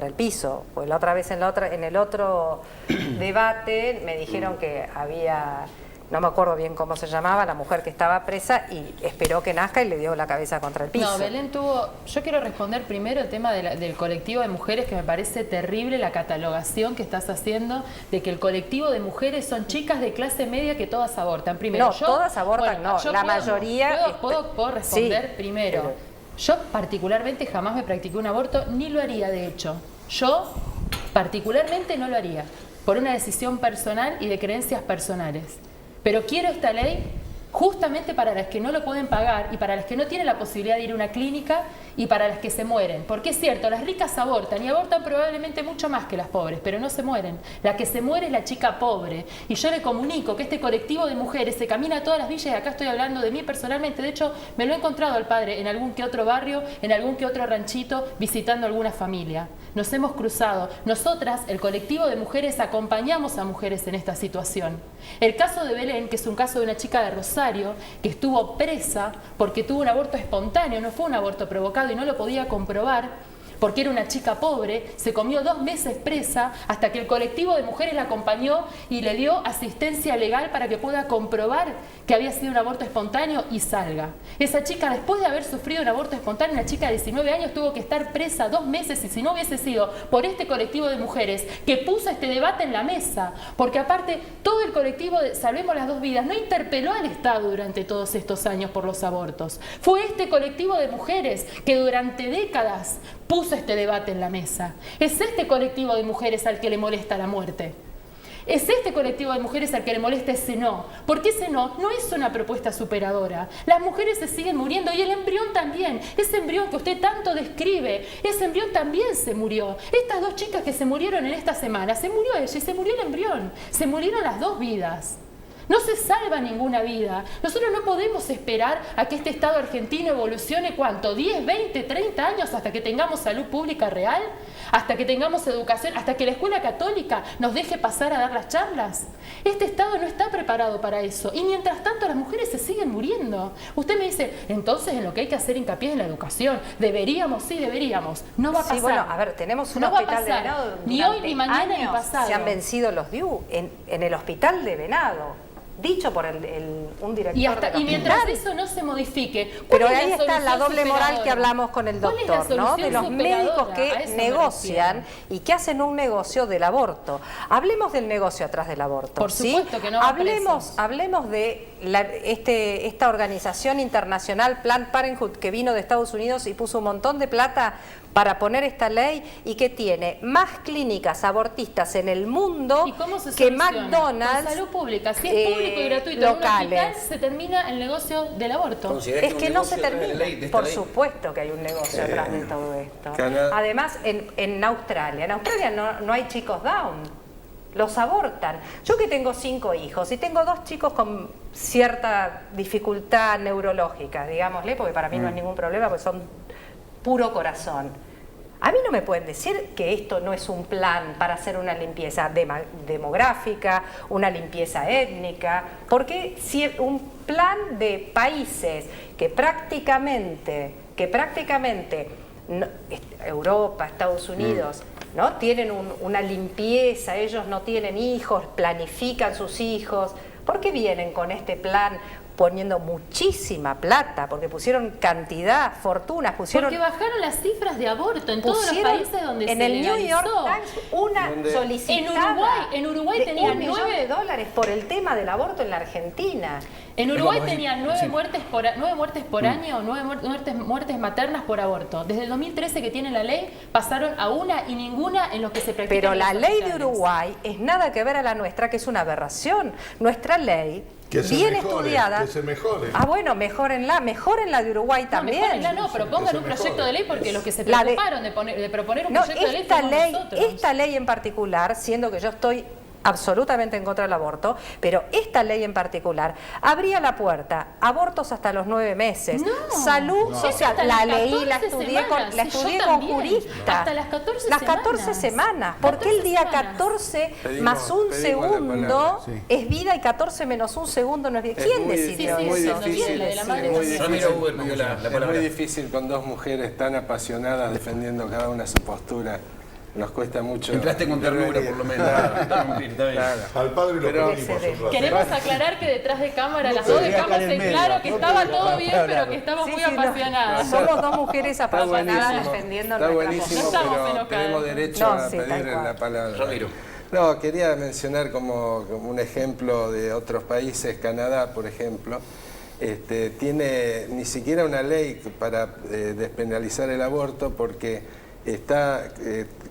el piso. Pues la otra vez en el otro debate me dijeron que había, no me acuerdo bien cómo se llamaba, la mujer que estaba presa y esperó que nazca y le dio la cabeza contra el piso. No, Belén tuvo... Yo quiero responder primero el tema del colectivo de mujeres, que me parece terrible la catalogación que estás haciendo de que el colectivo de mujeres son chicas de clase media que todas abortan. Primero, no, todas abortan, no, la mayoría... ¿Puedo responder primero? Yo particularmente jamás me practiqué un aborto, ni lo haría de hecho. Yo particularmente no lo haría, por una decisión personal y de creencias personales. Pero quiero esta ley justamente para las que no lo pueden pagar y para las que no tienen la posibilidad de ir a una clínica y para las que se mueren. Porque es cierto, las ricas abortan y abortan probablemente mucho más que las pobres, pero no se mueren. La que se muere es la chica pobre. Y yo le comunico que este colectivo de mujeres se camina a todas las villas, y acá estoy hablando de mí personalmente. De hecho, me lo he encontrado al padre en algún que otro barrio, en algún que otro ranchito, visitando alguna familia. Nos hemos cruzado. Nosotras, el colectivo de mujeres, acompañamos a mujeres en esta situación. El caso de Belén, que es un caso de una chica de Rosario, que estuvo presa porque tuvo un aborto espontáneo, no fue un aborto provocado y no lo podía comprobar, porque era una chica pobre, se comió 2 meses presa hasta que el colectivo de mujeres la acompañó y le dio asistencia legal para que pueda comprobar que había sido un aborto espontáneo y salga. Esa chica, después de haber sufrido un aborto espontáneo, una chica de 19 años, tuvo que estar presa 2 meses, y si no hubiese sido por este colectivo de mujeres que puso este debate en la mesa, porque aparte todo el colectivo de Salvemos las 2 Vidas no interpeló al Estado durante todos estos años por los abortos. Fue este colectivo de mujeres que durante décadas puso este debate en la mesa. Es este colectivo de mujeres al que le molesta la muerte. Es este colectivo de mujeres al que le molesta ese no. Porque ese no es una propuesta superadora. Las mujeres se siguen muriendo y el embrión también. Ese embrión que usted tanto describe, ese embrión también se murió. Estas 2 chicas que se murieron en esta semana, se murió ella y se murió el embrión. Se murieron las 2 vidas. No se salva ninguna vida. Nosotros no podemos esperar a que este Estado argentino evolucione, ¿cuánto? 10, 20, 30 años hasta que tengamos salud pública real, hasta que tengamos educación, hasta que la escuela católica nos deje pasar a dar las charlas. Este Estado no está preparado para eso. Y mientras tanto las mujeres se siguen muriendo. Usted me dice, entonces en lo que hay que hacer hincapié es en la educación. Deberíamos, sí, deberíamos. No va a pasar. Sí, bueno, a ver, tenemos un no hospital de Venado. Ni hoy, ni mañana, ni pasado. Se han vencido los DIU en el hospital de Venado. Dicho por un director y mientras eso no se modifique, pero ahí está la doble moral que hablamos con el doctor, ¿no? De los médicos que negocian y que hacen un negocio del aborto. Hablemos del negocio atrás del aborto. Por supuesto, ¿sí? Que no hablemos de esta organización internacional Planned Parenthood, que vino de Estados Unidos y puso un montón de plata para poner esta ley y que tiene más clínicas abortistas en el mundo que McDonald's. Con salud pública, si es público y gratuito locales. En un hospital, se termina el negocio del aborto. Es que no se termina. Por supuesto que hay un negocio atrás de todo esto. Además, en Australia no hay chicos down. Los abortan. Yo que tengo 5 hijos y tengo 2 chicos con cierta dificultad neurológica, digámosle, porque para mí no es ningún problema, porque son puro corazón. A mí no me pueden decir que esto no es un plan para hacer una limpieza demográfica, una limpieza étnica, porque si un plan de países que prácticamente Europa, Estados Unidos, ¿no? Tienen una limpieza, ellos no tienen hijos, planifican sus hijos, ¿por qué vienen con este plan poniendo muchísima plata? Porque pusieron cantidad, fortunas, porque bajaron las cifras de aborto en todos los países donde se legalizó. En el New York Times, una solicitada en Uruguay tenían $1 millón por el tema del aborto en la Argentina. En Uruguay tenían 9 muertes por año, 9 muertes maternas por aborto. Desde el 2013 que tiene la ley, pasaron a 1 y ninguna en los que se practica. Pero la ley de Uruguay es nada que ver a la nuestra, que es una aberración. Nuestra ley, bien estudiada. Que se mejore. Ah, bueno, mejorenla de Uruguay también. Mejorenla no, propongan un proyecto de ley, porque los que se preocuparon de proponer un proyecto de ley fuimos nosotros. Esta ley en particular, siendo que yo estoy absolutamente en contra del aborto, pero esta ley en particular abría la puerta, abortos hasta los 9 meses, salud social, la leí, la estudié con juristas, hasta las 14 las 14 semanas, porque el día 14 más un segundo es vida y 14 menos un segundo no es vida. ¿Quién decidió eso? Es muy difícil con 2 mujeres tan apasionadas defendiendo cada una su postura. Nos cuesta mucho. Entraste con ternura, por lo menos. Al padre lo pedimos un rato. Queremos aclarar que detrás de cámara, las 2 dejamos en claro que estaba todo bien, pero que estamos muy apasionadas. Somos 2 mujeres apasionadas defendiendo nuestra postura. Está buenísimo, pero tenemos derecho a pedir la palabra. No, quería mencionar como un ejemplo de otros países. Canadá, por ejemplo, tiene ni siquiera una ley para despenalizar el aborto, porque está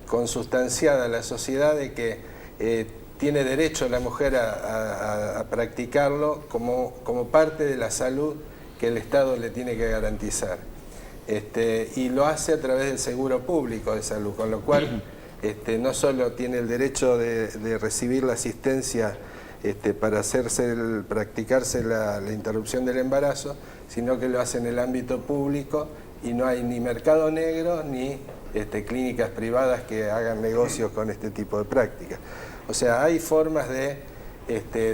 consustanciada la sociedad de que tiene derecho la mujer a practicarlo como parte de la salud que el Estado le tiene que garantizar. Y lo hace a través del seguro público de salud, con lo cual no solo tiene el derecho de recibir la asistencia para practicarse la interrupción del embarazo, sino que lo hace en el ámbito público y no hay ni mercado negro ni clínicas privadas que hagan negocios con este tipo de prácticas. O sea, hay formas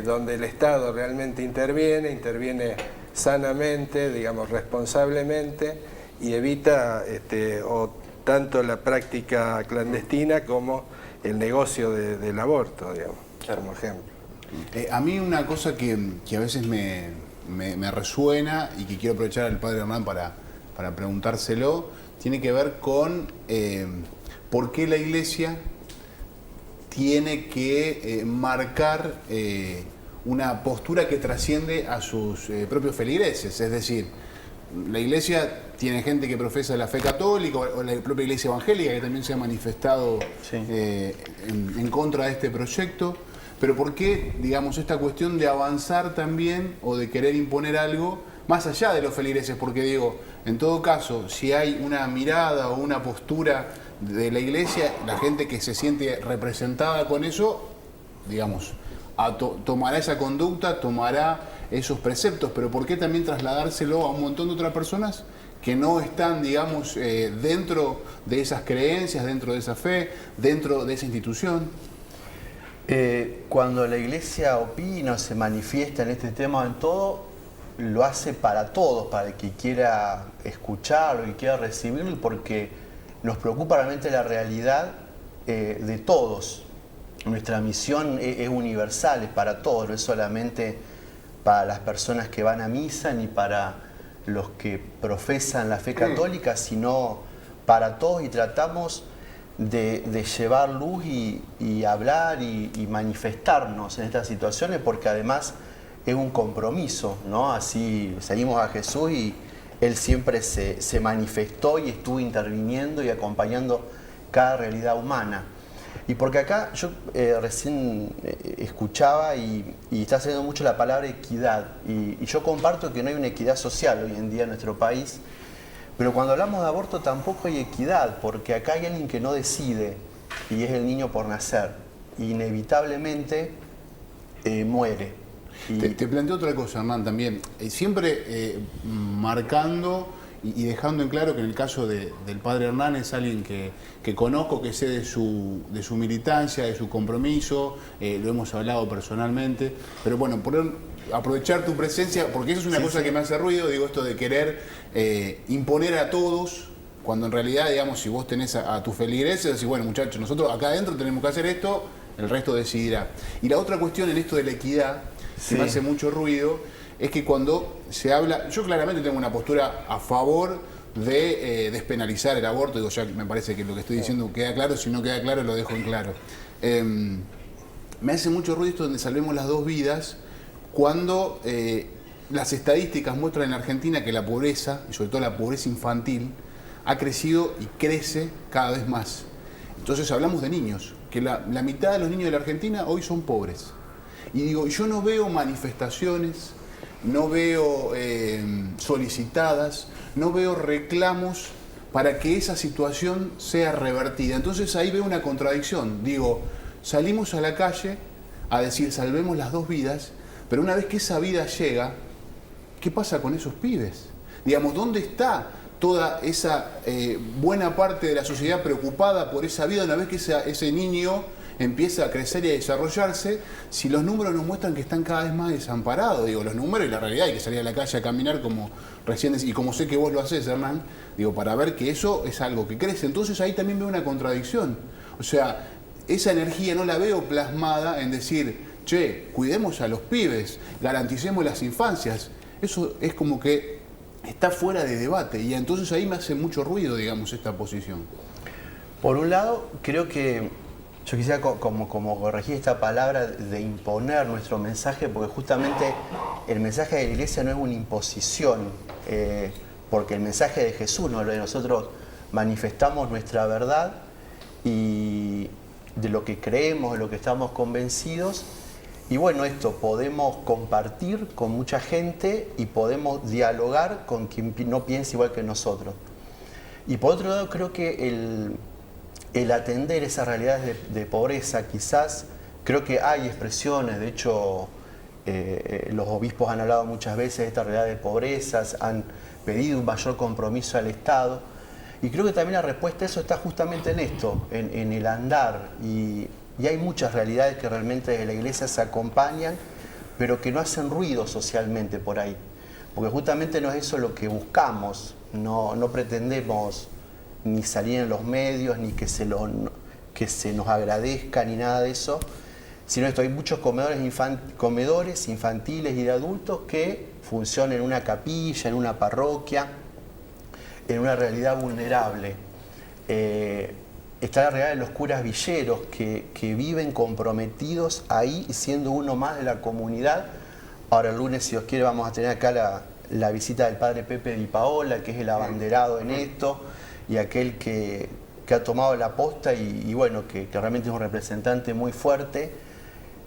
donde el Estado realmente interviene sanamente, digamos, responsablemente, y evita tanto la práctica clandestina como el negocio del aborto, digamos, como ejemplo. A mí una cosa que a veces me resuena y que quiero aprovechar al padre Hernán para preguntárselo, tiene que ver con por qué la Iglesia tiene que marcar una postura que trasciende a sus propios feligreses. Es decir, la Iglesia tiene gente que profesa la fe católica o la propia Iglesia evangélica que también se ha manifestado en contra de este proyecto. Pero ¿por qué, digamos, esta cuestión de avanzar también o de querer imponer algo más allá de los feligreses? Porque digo, en todo caso, si hay una mirada o una postura de la Iglesia, la gente que se siente representada con eso, digamos, tomará esa conducta, tomará esos preceptos, pero ¿por qué también trasladárselo a un montón de otras personas que no están, digamos, dentro de esas creencias, dentro de esa fe, dentro de esa institución? Cuando la Iglesia opina o se manifiesta en este tema en todo, lo hace para todos, para el que quiera escucharlo y quiera recibirlo, porque nos preocupa realmente la realidad de todos. Nuestra misión es universal, es para todos, no es solamente para las personas que van a misa ni para los que profesan la fe católica, sino para todos, y tratamos de llevar luz y hablar y manifestarnos en estas situaciones, porque además es un compromiso, ¿no? Así seguimos a Jesús y Él siempre se manifestó y estuvo interviniendo y acompañando cada realidad humana. Y porque acá yo recién escuchaba y está saliendo mucho la palabra equidad, y yo comparto que no hay una equidad social hoy en día en nuestro país, pero cuando hablamos de aborto tampoco hay equidad, porque acá hay alguien que no decide y es el niño por nacer, y inevitablemente muere. Te planteo otra cosa, Hernán, también. Siempre marcando y dejando en claro que en el caso del padre Hernán es alguien que conozco, que sé de su militancia, de su compromiso, lo hemos hablado personalmente, pero bueno, aprovechar tu presencia, porque eso es una cosa que me hace ruido, digo, esto de querer imponer a todos, cuando en realidad, digamos, si vos tenés a tus feligreses, decís, bueno, muchachos, nosotros acá adentro tenemos que hacer esto, el resto decidirá. Y la otra cuestión en esto de la equidad, que me hace mucho ruido, es que cuando se habla, yo claramente tengo una postura a favor de despenalizar el aborto, digo, ya me parece que lo que estoy diciendo queda claro, si no queda claro lo dejo en claro. Me hace mucho ruido esto donde salvemos las dos vidas, cuando las estadísticas muestran en Argentina que la pobreza, y sobre todo la pobreza infantil, ha crecido y crece cada vez más. Entonces hablamos de niños, que la mitad de los niños de la Argentina hoy son pobres. Y digo, yo no veo manifestaciones, no veo solicitadas, no veo reclamos para que esa situación sea revertida. Entonces ahí veo una contradicción. Digo, salimos a la calle a decir salvemos las dos vidas, pero una vez que esa vida llega, ¿qué pasa con esos pibes? Digamos, ¿dónde está toda esa buena parte de la sociedad preocupada por esa vida una vez que ese niño empieza a crecer y a desarrollarse, si los números nos muestran que están cada vez más desamparados? Digo, los números y la realidad, hay que salir a la calle a caminar como recién y como sé que vos lo hacés, Hernán, digo, para ver que eso es algo que crece. Entonces ahí también veo una contradicción. O sea, esa energía no la veo plasmada en decir, che, cuidemos a los pibes, garanticemos las infancias. Eso es como que está fuera de debate, y entonces ahí me hace mucho ruido, digamos, esta posición. Por un lado, creo que yo quisiera como corregir esta palabra de imponer nuestro mensaje, porque justamente el mensaje de la Iglesia no es una imposición, porque el mensaje de Jesús, ¿no? Nosotros manifestamos nuestra verdad y lo que creemos, de lo que estamos convencidos. Y bueno, esto podemos compartir con mucha gente y podemos dialogar con quien no piensa igual que nosotros. Y por otro lado, creo que el atender esas realidades de pobreza, quizás, creo que hay expresiones, de hecho, los obispos han hablado muchas veces de esta realidad de pobrezas, han pedido un mayor compromiso al Estado. Y creo que también la respuesta a eso está justamente en esto, en el andar. Y hay muchas realidades que realmente desde la Iglesia se acompañan, pero que no hacen ruido socialmente por ahí. Porque justamente no es eso lo que buscamos, no pretendemos ni salir en los medios, ni que se nos agradezca, ni nada de eso, sino esto, hay muchos comedores infantiles y de adultos que funcionan en una capilla, en una parroquia, en una realidad vulnerable. Está la realidad de los curas villeros que viven comprometidos ahí, siendo uno más de la comunidad. Ahora el lunes, si Dios quiere, vamos a tener acá la visita del padre Pepe Di Paola, que es el abanderado en esto, y aquel que ha tomado la posta y bueno, que realmente es un representante muy fuerte.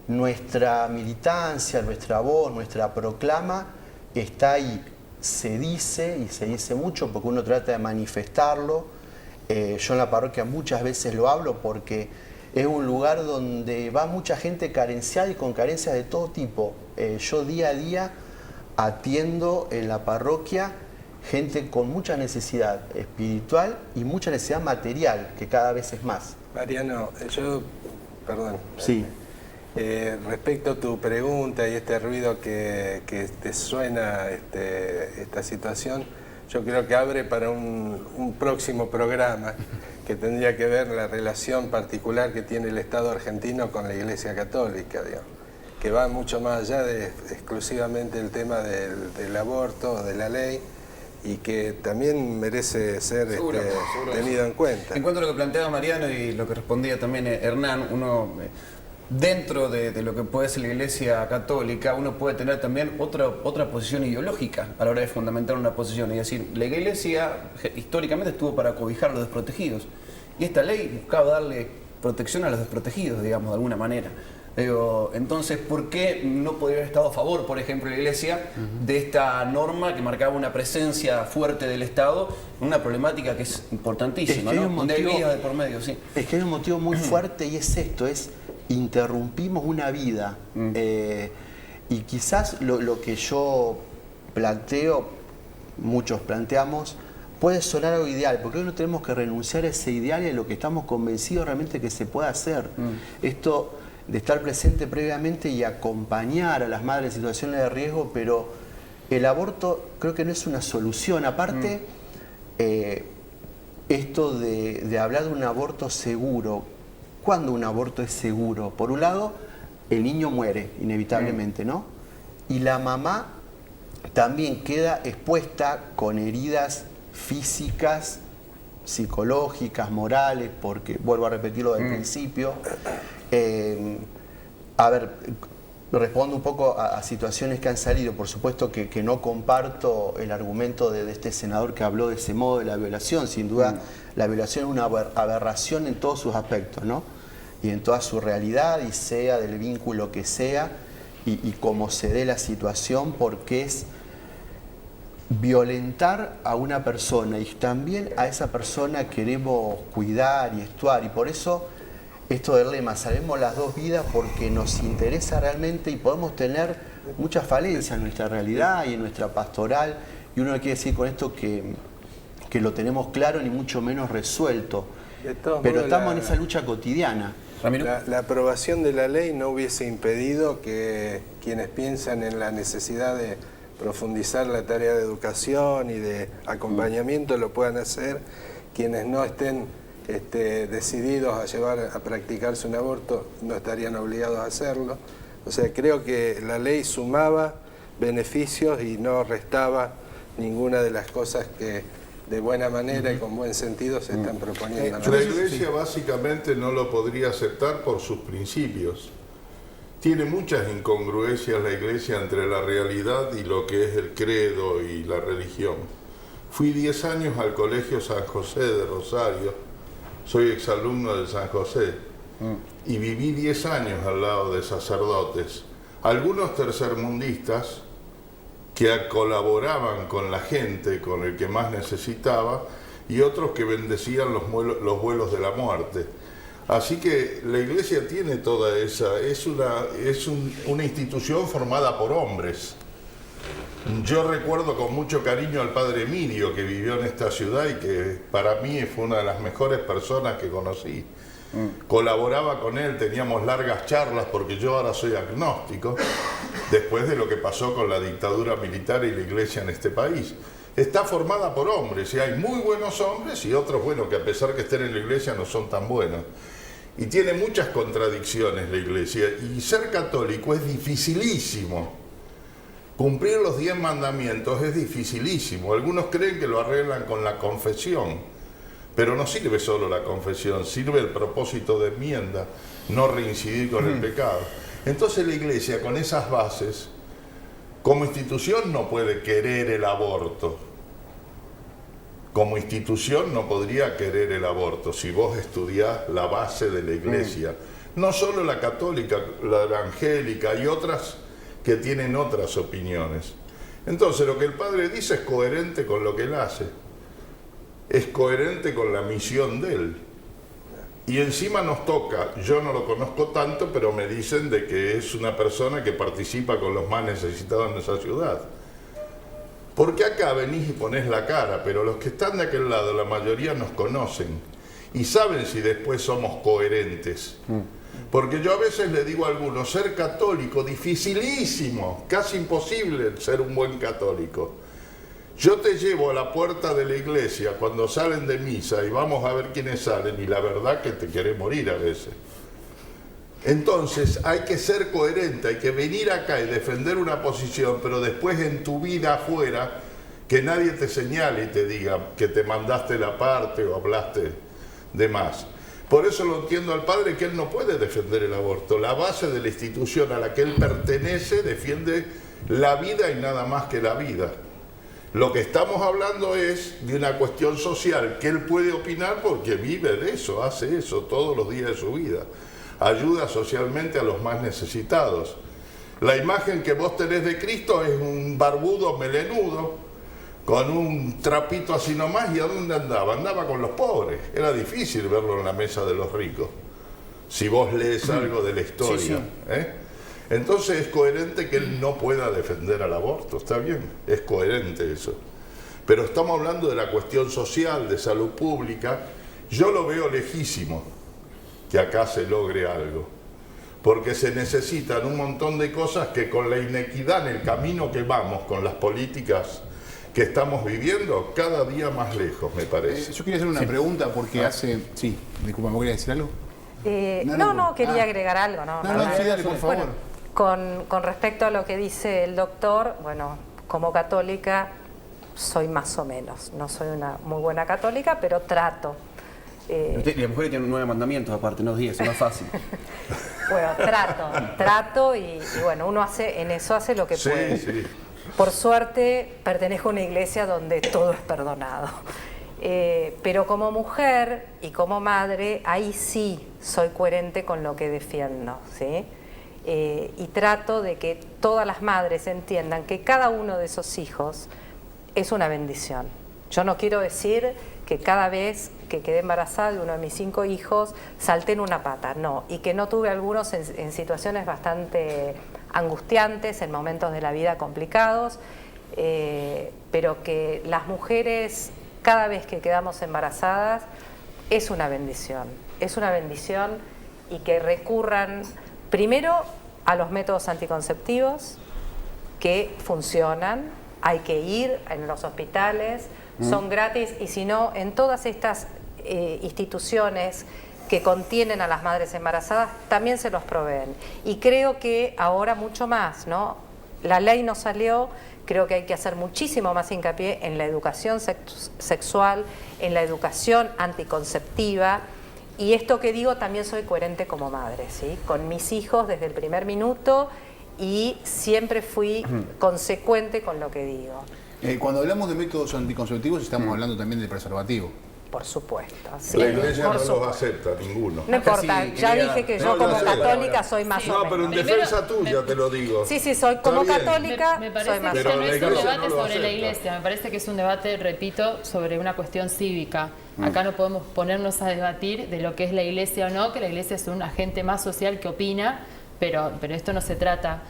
Nuestra militancia, nuestra voz, nuestra proclama está ahí. Se dice, y se dice mucho, porque uno trata de manifestarlo. Yo en la parroquia muchas veces lo hablo porque es un lugar donde va mucha gente carenciada y con carencias de todo tipo. Yo día a día atiendo en la parroquia gente con mucha necesidad espiritual y mucha necesidad material, que cada vez es más. Mariano, perdón. Sí. Respecto a tu pregunta y este ruido que te suena esta situación, yo creo que abre para un próximo programa que tendría que ver la relación particular que tiene el Estado argentino con la Iglesia Católica, digamos, que va mucho más allá de exclusivamente el tema del aborto, de la ley, y que también merece ser tenido en cuenta. En cuanto a lo que planteaba Mariano y lo que respondía también Hernán, uno dentro de lo que puede ser la Iglesia Católica, uno puede tener también otra posición ideológica a la hora de fundamentar una posición. Es decir, la Iglesia históricamente estuvo para cobijar a los desprotegidos. Y esta ley buscaba darle protección a los desprotegidos, digamos, de alguna manera. Entonces, ¿por qué no podría haber estado a favor, por ejemplo, la Iglesia de esta norma que marcaba una presencia fuerte del Estado en una problemática que es importantísima, ¿no? Donde hay vidas de por medio, sí. Es que hay un motivo muy fuerte y es esto, interrumpimos una vida. Y quizás lo que yo planteo, muchos planteamos, puede sonar algo ideal, porque hoy no tenemos que renunciar a ese ideal y a lo que estamos convencidos realmente que se puede hacer. Esto de estar presente previamente y acompañar a las madres en situaciones de riesgo, pero el aborto creo que no es una solución. Aparte, esto de hablar de un aborto seguro, ¿cuándo un aborto es seguro? Por un lado, el niño muere inevitablemente, ¿no? Y la mamá también queda expuesta con heridas físicas, psicológicas, morales, porque, vuelvo a repetirlo del principio, a ver, respondo un poco a situaciones que han salido. Por supuesto que no comparto el argumento de este senador que habló de ese modo de la violación. Sin duda, la violación es una aberración en todos sus aspectos, ¿no? Y en toda su realidad, y sea del vínculo que sea, y como se dé la situación, porque es violentar a una persona y también a esa persona queremos cuidar y estuar, y por eso esto del lema, salvemos las dos vidas, porque nos interesa realmente y podemos tener muchas falencias en nuestra realidad y en nuestra pastoral, y uno no quiere decir con esto que lo tenemos claro ni mucho menos resuelto, pero estamos en esa lucha cotidiana. La aprobación de la ley no hubiese impedido que quienes piensan en la necesidad de profundizar la tarea de educación y de acompañamiento lo puedan hacer. Quienes no estén decididos a practicarse un aborto no estarían obligados a hacerlo. O sea, creo que la ley sumaba beneficios y no restaba ninguna de las cosas que de buena manera y con buen sentido se están proponiendo. La Iglesia básicamente no lo podría aceptar por sus principios. Tiene muchas incongruencias la Iglesia entre la realidad y lo que es el credo y la religión. Fui 10 años al Colegio San José de Rosario, soy exalumno de San José, y viví 10 años al lado de sacerdotes, algunos tercermundistas que colaboraban con la gente, con el que más necesitaba, y otros que bendecían los vuelos de la muerte. Así que la Iglesia tiene toda esa, es una institución formada por hombres. Yo recuerdo con mucho cariño al padre Emilio, que vivió en esta ciudad y que para mí fue una de las mejores personas que conocí. Colaboraba con él, teníamos largas charlas, porque yo ahora soy agnóstico, después de lo que pasó con la dictadura militar y la Iglesia en este país. Está formada por hombres, y hay muy buenos hombres y otros, bueno, que a pesar que estén en la Iglesia no son tan buenos. Y tiene muchas contradicciones la Iglesia, y ser católico es dificilísimo. Cumplir los 10 mandamientos es dificilísimo. Algunos creen que lo arreglan con la confesión, pero no sirve solo la confesión, sirve el propósito de enmienda, no reincidir con el pecado. Entonces la Iglesia, con esas bases, como institución no puede querer el aborto. Como institución no podría querer el aborto si vos estudiás la base de la Iglesia. No solo la católica, la evangélica y otras que tienen otras opiniones. Entonces lo que el padre dice es coherente con lo que él hace. Es coherente con la misión de él. Y encima nos toca, yo no lo conozco tanto, pero me dicen de que es una persona que participa con los más necesitados en esa ciudad. Porque acá venís y ponés la cara, pero los que están de aquel lado, la mayoría nos conocen y saben si después somos coherentes. Porque yo a veces le digo a algunos, ser católico, dificilísimo, casi imposible ser un buen católico. Yo te llevo a la puerta de la iglesia cuando salen de misa y vamos a ver quiénes salen y la verdad que te querés morir a veces. Entonces hay que ser coherente, hay que venir acá y defender una posición, pero después en tu vida afuera que nadie te señale y te diga que te mandaste la parte o hablaste de más. Por eso lo entiendo al padre que él no puede defender el aborto. La base de la institución a la que él pertenece defiende la vida y nada más que la vida. Lo que estamos hablando es de una cuestión social que él puede opinar porque vive de eso, hace eso todos los días de su vida. Ayuda socialmente a los más necesitados. La imagen que vos tenés de Cristo es un barbudo melenudo, con un trapito así nomás, ¿y a dónde andaba? Andaba con los pobres. Era difícil verlo en la mesa de los ricos, si vos lees algo de la historia. Sí, sí. Entonces es coherente que él no pueda defender al aborto, está bien, es coherente eso. Pero estamos hablando de la cuestión social, de salud pública. Yo lo veo lejísimo que acá se logre algo, porque se necesitan un montón de cosas que con la inequidad en el camino que vamos, con las políticas que estamos viviendo, cada día más lejos, me parece. Yo quería hacer una pregunta porque Sí, disculpa, ¿me quería decir algo? No, quería agregar algo. No, sí, dale, por favor. Bueno, con respecto a lo que dice el doctor, bueno, como católica soy más o menos. No soy una muy buena católica, pero trato. Las mujeres tienen 9 mandamientos aparte, no 10, es más fácil. Bueno, trato y bueno, uno en eso hace lo que puede. Sí. Por suerte pertenezco a una iglesia donde todo es perdonado. Pero como mujer y como madre, ahí sí soy coherente con lo que defiendo, ¿sí? Y trato de que todas las madres entiendan que cada uno de esos hijos es una bendición. Yo no quiero decir que cada vez que quedé embarazada de uno de mis 5 hijos salté en una pata, no, y que no tuve algunos en situaciones bastante angustiantes, en momentos de la vida complicados, pero que las mujeres cada vez que quedamos embarazadas es una bendición y que recurran primero a los métodos anticonceptivos que funcionan, hay que ir en los hospitales, son gratis, y si no, en todas estas instituciones que contienen a las madres embarazadas también se los proveen. Y creo que ahora mucho más, ¿no? La ley no salió, creo que hay que hacer muchísimo más hincapié en la educación sexual, en la educación anticonceptiva. Y esto que digo también soy coherente como madre, ¿sí? Con mis hijos desde el primer minuto y siempre fui consecuente con lo que digo. Cuando hablamos de métodos anticonceptivos estamos hablando también del preservativo. por supuesto. Sí, la Iglesia por no supuesto. los acepta, ninguno. No importa, ya dije que yo como católica soy más o menos. No, pero en defensa tuya te lo digo. Sí, soy como católica, Me parece soy más que o esto no menos. es un debate sobre la acepta. Iglesia, me parece que es un debate, repito, sobre una cuestión cívica. Acá no podemos ponernos a debatir de lo que es la Iglesia o no, que la Iglesia es un agente más social que opina, pero esto no se trata.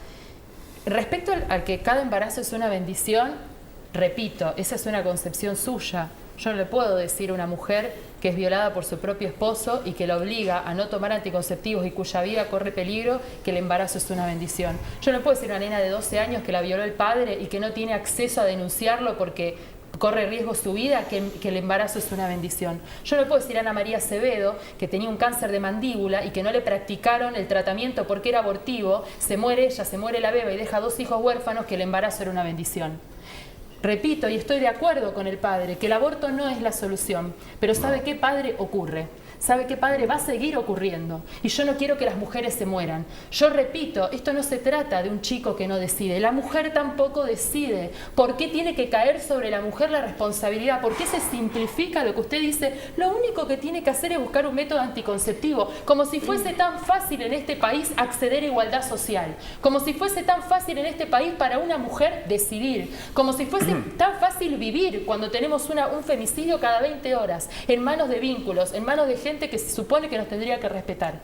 Respecto al que cada embarazo es una bendición, repito, esa es una concepción suya. Yo no le puedo decir a una mujer que es violada por su propio esposo y que la obliga a no tomar anticonceptivos y cuya vida corre peligro, que el embarazo es una bendición. Yo no puedo decir a una nena de 12 años que la violó el padre y que no tiene acceso a denunciarlo porque corre riesgo su vida, que el embarazo es una bendición. Yo no puedo decir a Ana María Acevedo, que tenía un cáncer de mandíbula y que no le practicaron el tratamiento porque era abortivo, se muere ella, se muere la beba y deja 2 hijos huérfanos, que el embarazo era una bendición. Repito, y estoy de acuerdo con el padre, que el aborto no es la solución, pero ¿sabe qué, padre? Ocurre. ¿Sabe qué, padre? Va a seguir ocurriendo. Y yo no quiero que las mujeres se mueran. Yo repito, esto no se trata de un chico que no decide. La mujer tampoco decide. ¿Por qué tiene que caer sobre la mujer la responsabilidad? ¿Por qué se simplifica lo que usted dice? Lo único que tiene que hacer es buscar un método anticonceptivo. Como si fuese tan fácil en este país acceder a igualdad social. Como si fuese tan fácil en este país para una mujer decidir. Como si fuese tan fácil vivir cuando tenemos un femicidio cada 20 horas. En manos de vínculos, en manos de gente que se supone que nos tendría que respetar.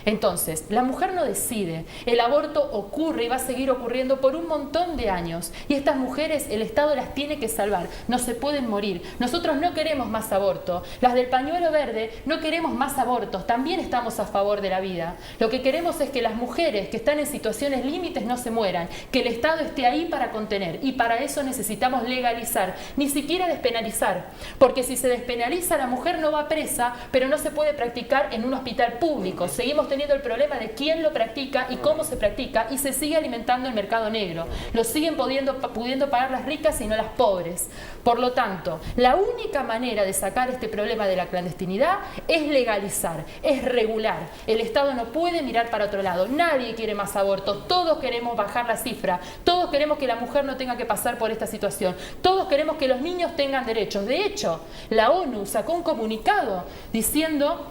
Entonces, la mujer no decide, el aborto ocurre y va a seguir ocurriendo por un montón de años y estas mujeres el Estado las tiene que salvar, no se pueden morir. Nosotros no queremos más aborto, las del pañuelo verde no queremos más abortos, también estamos a favor de la vida. Lo que queremos es que las mujeres que están en situaciones límites no se mueran, que el Estado esté ahí para contener y para eso necesitamos legalizar, ni siquiera despenalizar, porque si se despenaliza la mujer no va presa, pero no se puede practicar en un hospital público. Seguimos teniendo el problema de quién lo practica y cómo se practica y se sigue alimentando el mercado negro. Lo siguen pudiendo pagar las ricas y no las pobres. Por lo tanto, la única manera de sacar este problema de la clandestinidad es legalizar, es regular. El Estado no puede mirar para otro lado. Nadie quiere más abortos. Todos queremos bajar la cifra. Todos queremos que la mujer no tenga que pasar por esta situación. Todos queremos que los niños tengan derechos. De hecho, la ONU sacó un comunicado diciendo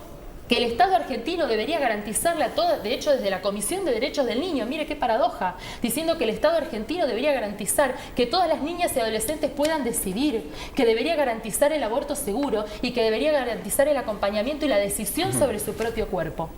que el Estado argentino debería garantizarle a todas, de hecho desde la Comisión de Derechos del Niño, mire qué paradoja, diciendo que el Estado argentino debería garantizar que todas las niñas y adolescentes puedan decidir, que debería garantizar el aborto seguro y que debería garantizar el acompañamiento y la decisión sobre su propio cuerpo.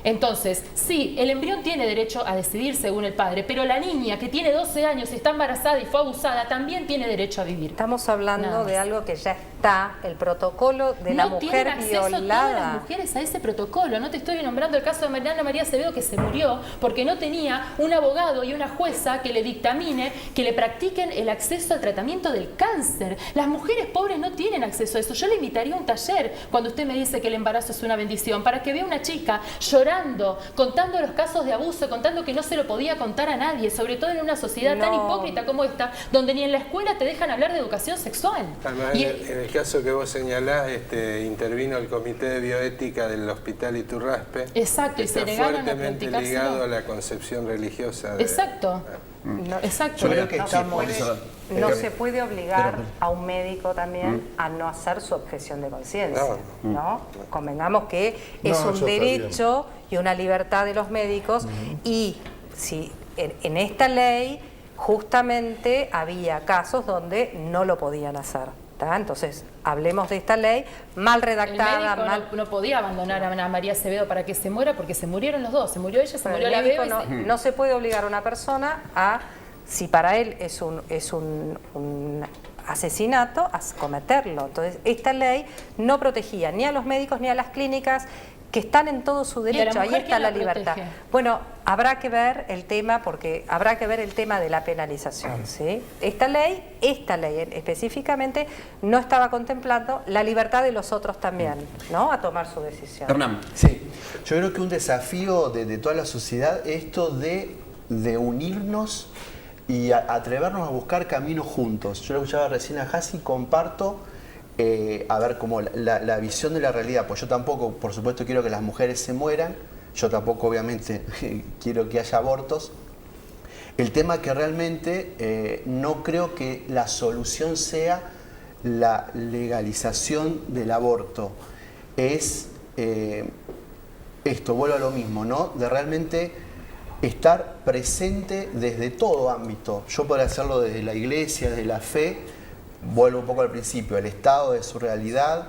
Entonces, sí, el embrión tiene derecho a decidir según el padre, pero la niña que tiene 12 años y está embarazada y fue abusada también tiene derecho a vivir. Estamos hablando de algo que ya está, el protocolo de la mujer tienen acceso violada. todas las mujeres a ese protocolo. No te estoy nombrando el caso de Ana María Acevedo, que se murió porque no tenía un abogado y una jueza que le dictamine, que le practiquen el acceso al tratamiento del cáncer. Las mujeres pobres no tienen acceso a eso. Yo le invitaría a un taller cuando usted me dice que el embarazo es una bendición, para que vea una chica llorando, contando los casos de abuso, contando que no se lo podía contar a nadie, sobre todo en una sociedad tan hipócrita como esta, donde ni en la escuela te dejan hablar de educación sexual. Además, en el caso que vos señalás, intervino el Comité de Bioética del Hospital Iturraspe. Exacto, y se negaron a fuertemente practicárselo. ligado a la concepción religiosa. Exacto. Exacto. Yo creo que no se puede obligar a un médico también a no hacer su objeción de conciencia, ¿no? Convengamos que es un derecho y una libertad de los médicos y si en esta ley justamente había casos donde no lo podían hacer. Entonces, hablemos de esta ley mal redactada. El médico no podía abandonar a Ana María Acevedo para que se muera porque se murieron los dos. Se murió ella, se murió la bebé. No se puede obligar a una persona a, si para él es un asesinato, a cometerlo. Entonces, esta ley no protegía ni a los médicos ni a las clínicas que están en todo su derecho, ahí está la libertad. Bueno, habrá que ver el tema, porque habrá que ver el tema de la penalización, ¿sí? Esta ley específicamente no estaba contemplando la libertad de los otros también, ¿no? A tomar su decisión. Hernán. Sí, yo creo que un desafío de toda la sociedad es esto de unirnos y atrevernos a buscar caminos juntos. Yo lo escuchaba recién a Hasi, comparto a ver como la visión de la realidad, pues yo tampoco, por supuesto, quiero que las mujeres se mueran, yo tampoco obviamente quiero que haya abortos. El tema que realmente no creo que la solución sea la legalización del aborto es esto, vuelvo a lo mismo, ¿no? De realmente estar presente desde todo ámbito. Yo podría hacerlo desde la iglesia, desde la fe, vuelvo un poco al principio, el Estado de su realidad,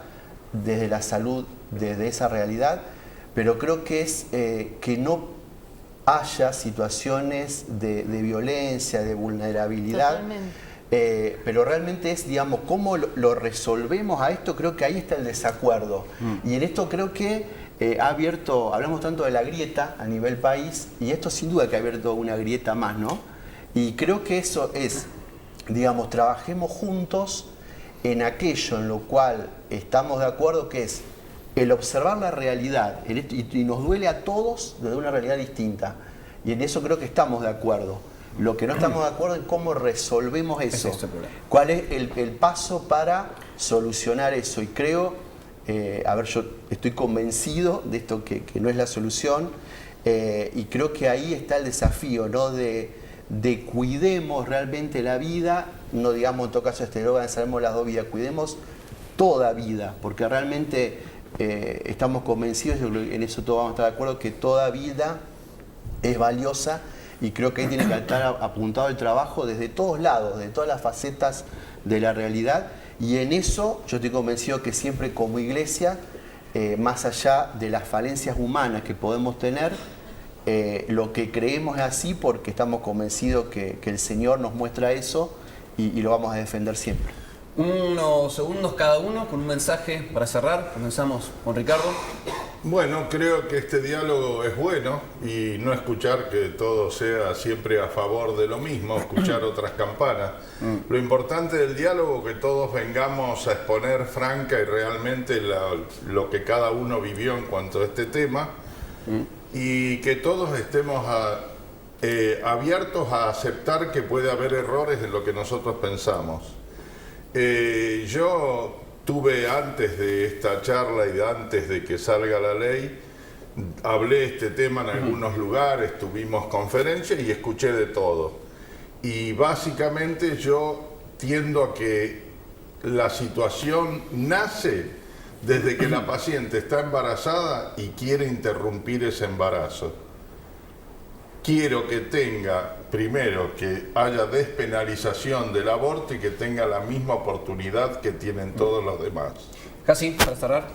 desde la salud, desde esa realidad, pero creo que es que no haya situaciones de violencia, de vulnerabilidad. Totalmente. Pero realmente es, digamos, cómo lo resolvemos a esto, creo que ahí está el desacuerdo. Y en esto creo que ha abierto, hablamos tanto de la grieta a nivel país, y esto sin duda que ha abierto una grieta más, ¿no? Y creo que eso es, digamos, trabajemos juntos en aquello en lo cual estamos de acuerdo, que es el observar la realidad, y nos duele a todos desde una realidad distinta. Y en eso creo que estamos de acuerdo. Lo que no estamos de acuerdo es cómo resolvemos eso. ¿Cuál es el paso para solucionar eso? Y creo, yo estoy convencido de esto que no es la solución, y creo que ahí está el desafío, ¿no? De cuidemos realmente la vida, no digamos en todo caso este eslogan, salvemos las dos vidas, cuidemos toda vida, porque realmente estamos convencidos, yo creo que en eso todos vamos a estar de acuerdo, que toda vida es valiosa, y creo que ahí tiene que estar apuntado el trabajo desde todos lados, de todas las facetas de la realidad, y en eso yo estoy convencido que siempre como iglesia, más allá de las falencias humanas que podemos tener, lo que creemos es así porque estamos convencidos que el Señor nos muestra eso, y lo vamos a defender siempre. Unos segundos cada uno con un mensaje para cerrar. Comenzamos con Ricardo. Bueno, creo que este diálogo es bueno, y no escuchar que todo sea siempre a favor de lo mismo, escuchar otras campanas. Lo importante del diálogo es que todos vengamos a exponer franca y realmente lo que cada uno vivió en cuanto a este tema, y que todos estemos abiertos a aceptar que puede haber errores en lo que nosotros pensamos. Yo tuve, antes de esta charla y antes de que salga la ley, hablé este tema en algunos lugares, tuvimos conferencias y escuché de todo. Y básicamente yo tiendo a que la situación nace desde que la paciente está embarazada y quiere interrumpir ese embarazo. Quiero que tenga, primero, que haya despenalización del aborto y que tenga la misma oportunidad que tienen todos los demás. Casi, para cerrar.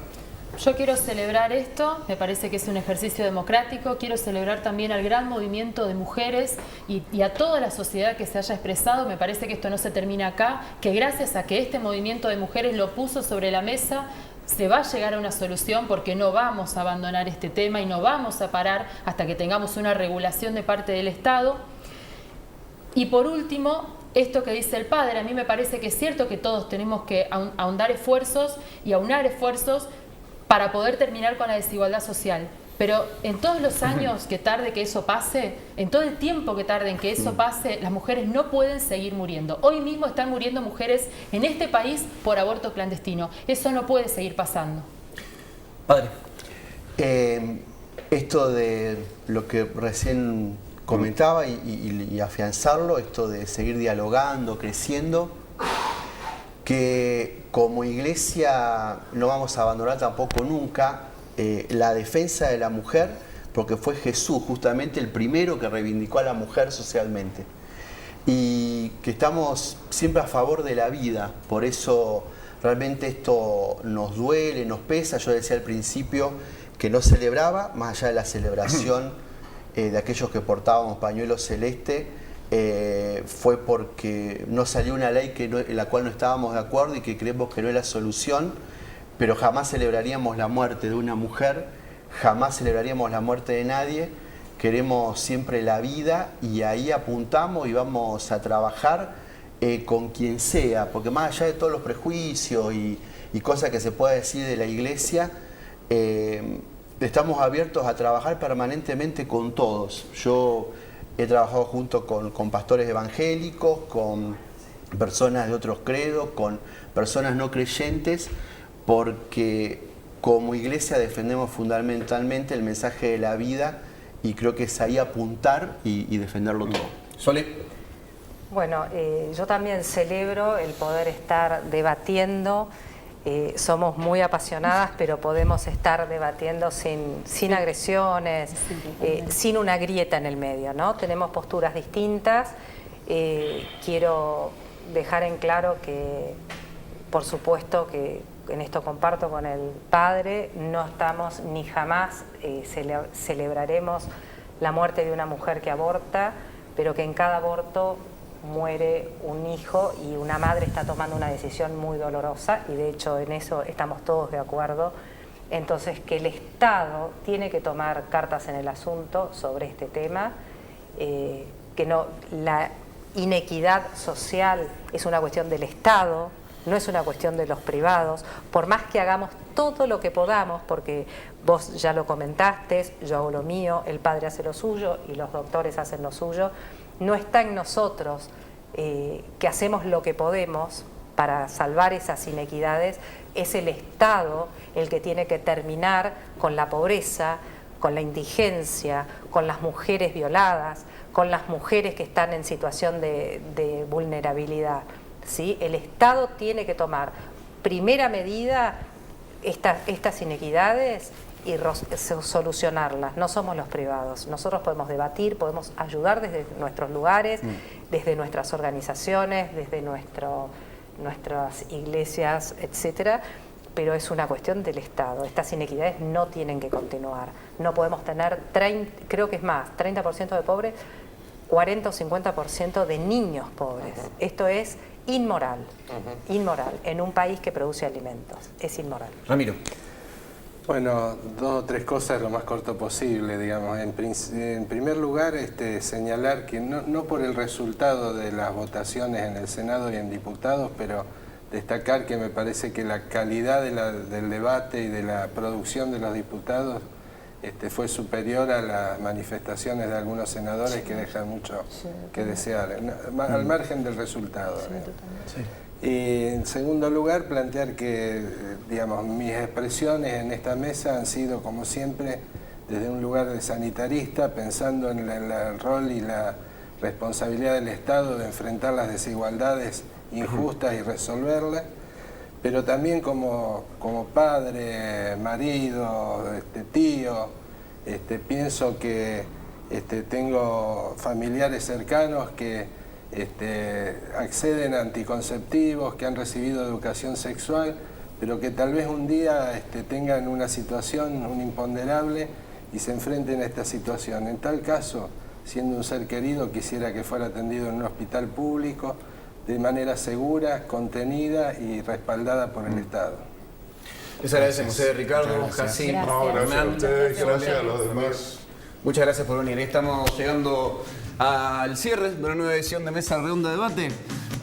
Yo quiero celebrar esto, me parece que es un ejercicio democrático, quiero celebrar también al gran movimiento de mujeres y a toda la sociedad que se haya expresado. Me parece que esto no se termina acá, que gracias a que este movimiento de mujeres lo puso sobre la mesa, se va a llegar a una solución, porque no vamos a abandonar este tema y no vamos a parar hasta que tengamos una regulación de parte del Estado. Y por último, esto que dice el padre, a mí me parece que es cierto que todos tenemos que ahondar esfuerzos y aunar esfuerzos para poder terminar con la desigualdad social. Pero en todos los años que tarde que eso pase, en todo el tiempo que tarde en que eso pase, las mujeres no pueden seguir muriendo. Hoy mismo están muriendo mujeres en este país por aborto clandestino. Eso no puede seguir pasando. Padre. Esto de lo que recién comentaba y afianzarlo, esto de seguir dialogando, creciendo, que como iglesia no vamos a abandonar tampoco nunca la defensa de la mujer, porque fue Jesús justamente el primero que reivindicó a la mujer socialmente, y que estamos siempre a favor de la vida. Por eso realmente esto nos duele, nos pesa. Yo decía al principio que no celebraba, más allá de la celebración de aquellos que portábamos pañuelo celeste, fue porque no salió una ley en la cual no estábamos de acuerdo y que creemos que no es la solución. Pero jamás celebraríamos la muerte de una mujer, jamás celebraríamos la muerte de nadie. Queremos siempre la vida, y ahí apuntamos y vamos a trabajar con quien sea, porque más allá de todos los prejuicios y cosas que se pueda decir de la iglesia, estamos abiertos a trabajar permanentemente con todos. Yo he trabajado junto con pastores evangélicos, con personas de otros credos, con personas no creyentes, porque como iglesia defendemos fundamentalmente el mensaje de la vida, y creo que es ahí apuntar y defenderlo todo. Sole. Bueno, yo también celebro el poder estar debatiendo. Somos muy apasionadas, pero podemos estar debatiendo sin agresiones, sin una grieta en el medio, ¿no? Tenemos posturas distintas. Quiero dejar en claro que, por supuesto, que en esto comparto con el padre, no estamos ni jamás celebraremos la muerte de una mujer que aborta, pero que en cada aborto muere un hijo y una madre está tomando una decisión muy dolorosa, y de hecho en eso estamos todos de acuerdo. Entonces, que el Estado tiene que tomar cartas en el asunto sobre este tema, que no, la inequidad social es una cuestión del Estado, no es una cuestión de los privados, por más que hagamos todo lo que podamos, porque vos ya lo comentaste, yo hago lo mío, el padre hace lo suyo y los doctores hacen lo suyo. No está en nosotros, que hacemos lo que podemos para salvar esas inequidades. Es el Estado el que tiene que terminar con la pobreza, con la indigencia, con las mujeres violadas, con las mujeres que están en situación de vulnerabilidad, ¿sí? El Estado tiene que tomar primera medida estas inequidades y solucionarlas. No somos los privados. Nosotros podemos debatir, podemos ayudar desde nuestros lugares, desde nuestras organizaciones, desde nuestras iglesias, etcétera, pero es una cuestión del Estado. Estas inequidades no tienen que continuar. No podemos tener, creo que es más, 30% de pobres, 40 o 50% de niños pobres. Esto es inmoral, inmoral, en un país que produce alimentos. Es inmoral. Ramiro. Bueno, 2 o 3 cosas lo más corto posible, digamos. En primer lugar, señalar que no por el resultado de las votaciones en el Senado y en diputados, pero destacar que me parece que la calidad del debate y de la producción de los diputados fue superior a las manifestaciones de algunos senadores que dejan mucho que desear, al margen del resultado. Y en segundo lugar, plantear que, digamos, mis expresiones en esta mesa han sido, como siempre, desde un lugar de sanitarista, pensando en el rol y la responsabilidad del Estado de enfrentar las desigualdades injustas y resolverlas, pero también como padre, marido, tío, pienso que tengo familiares cercanos que acceden a anticonceptivos, que han recibido educación sexual, pero que tal vez un día tengan una situación, un imponderable, y se enfrenten a esta situación. En tal caso, siendo un ser querido, quisiera que fuera atendido en un hospital público, de manera segura, contenida y respaldada por el Estado. Les agradecemos, Ricardo, Jacín, gracias a ustedes, gracias a los demás. Muchas gracias por venir. Estamos llegando al cierre de una nueva edición de Mesa Redonda Debate.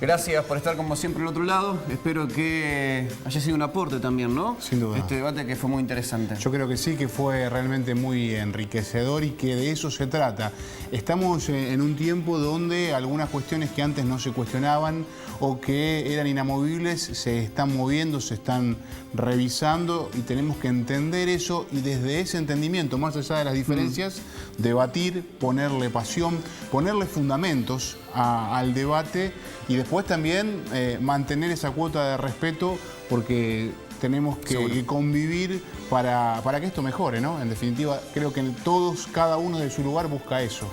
Gracias por estar como siempre al otro lado. Espero que haya sido un aporte también, ¿no? Sin duda. Este debate que fue muy interesante. Yo creo que sí, que fue realmente muy enriquecedor y que de eso se trata. Estamos en un tiempo donde algunas cuestiones que antes no se cuestionaban o que eran inamovibles se están moviendo, se están revisando, y tenemos que entender eso, y desde ese entendimiento, más allá de las diferencias, debatir, ponerle pasión, ponerle fundamentos al debate, y después también mantener esa cuota de respeto, porque tenemos que convivir para que esto mejore, ¿no? En definitiva, creo que todos, cada uno de su lugar busca eso.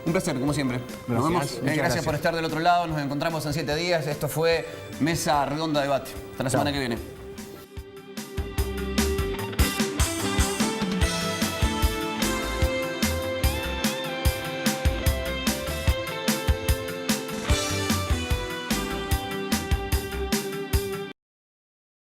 Un placer, como siempre. Nos vemos. Gracias por estar del otro lado. Nos encontramos en 7 días. Esto fue Mesa Redonda Debate. Hasta la semana que viene.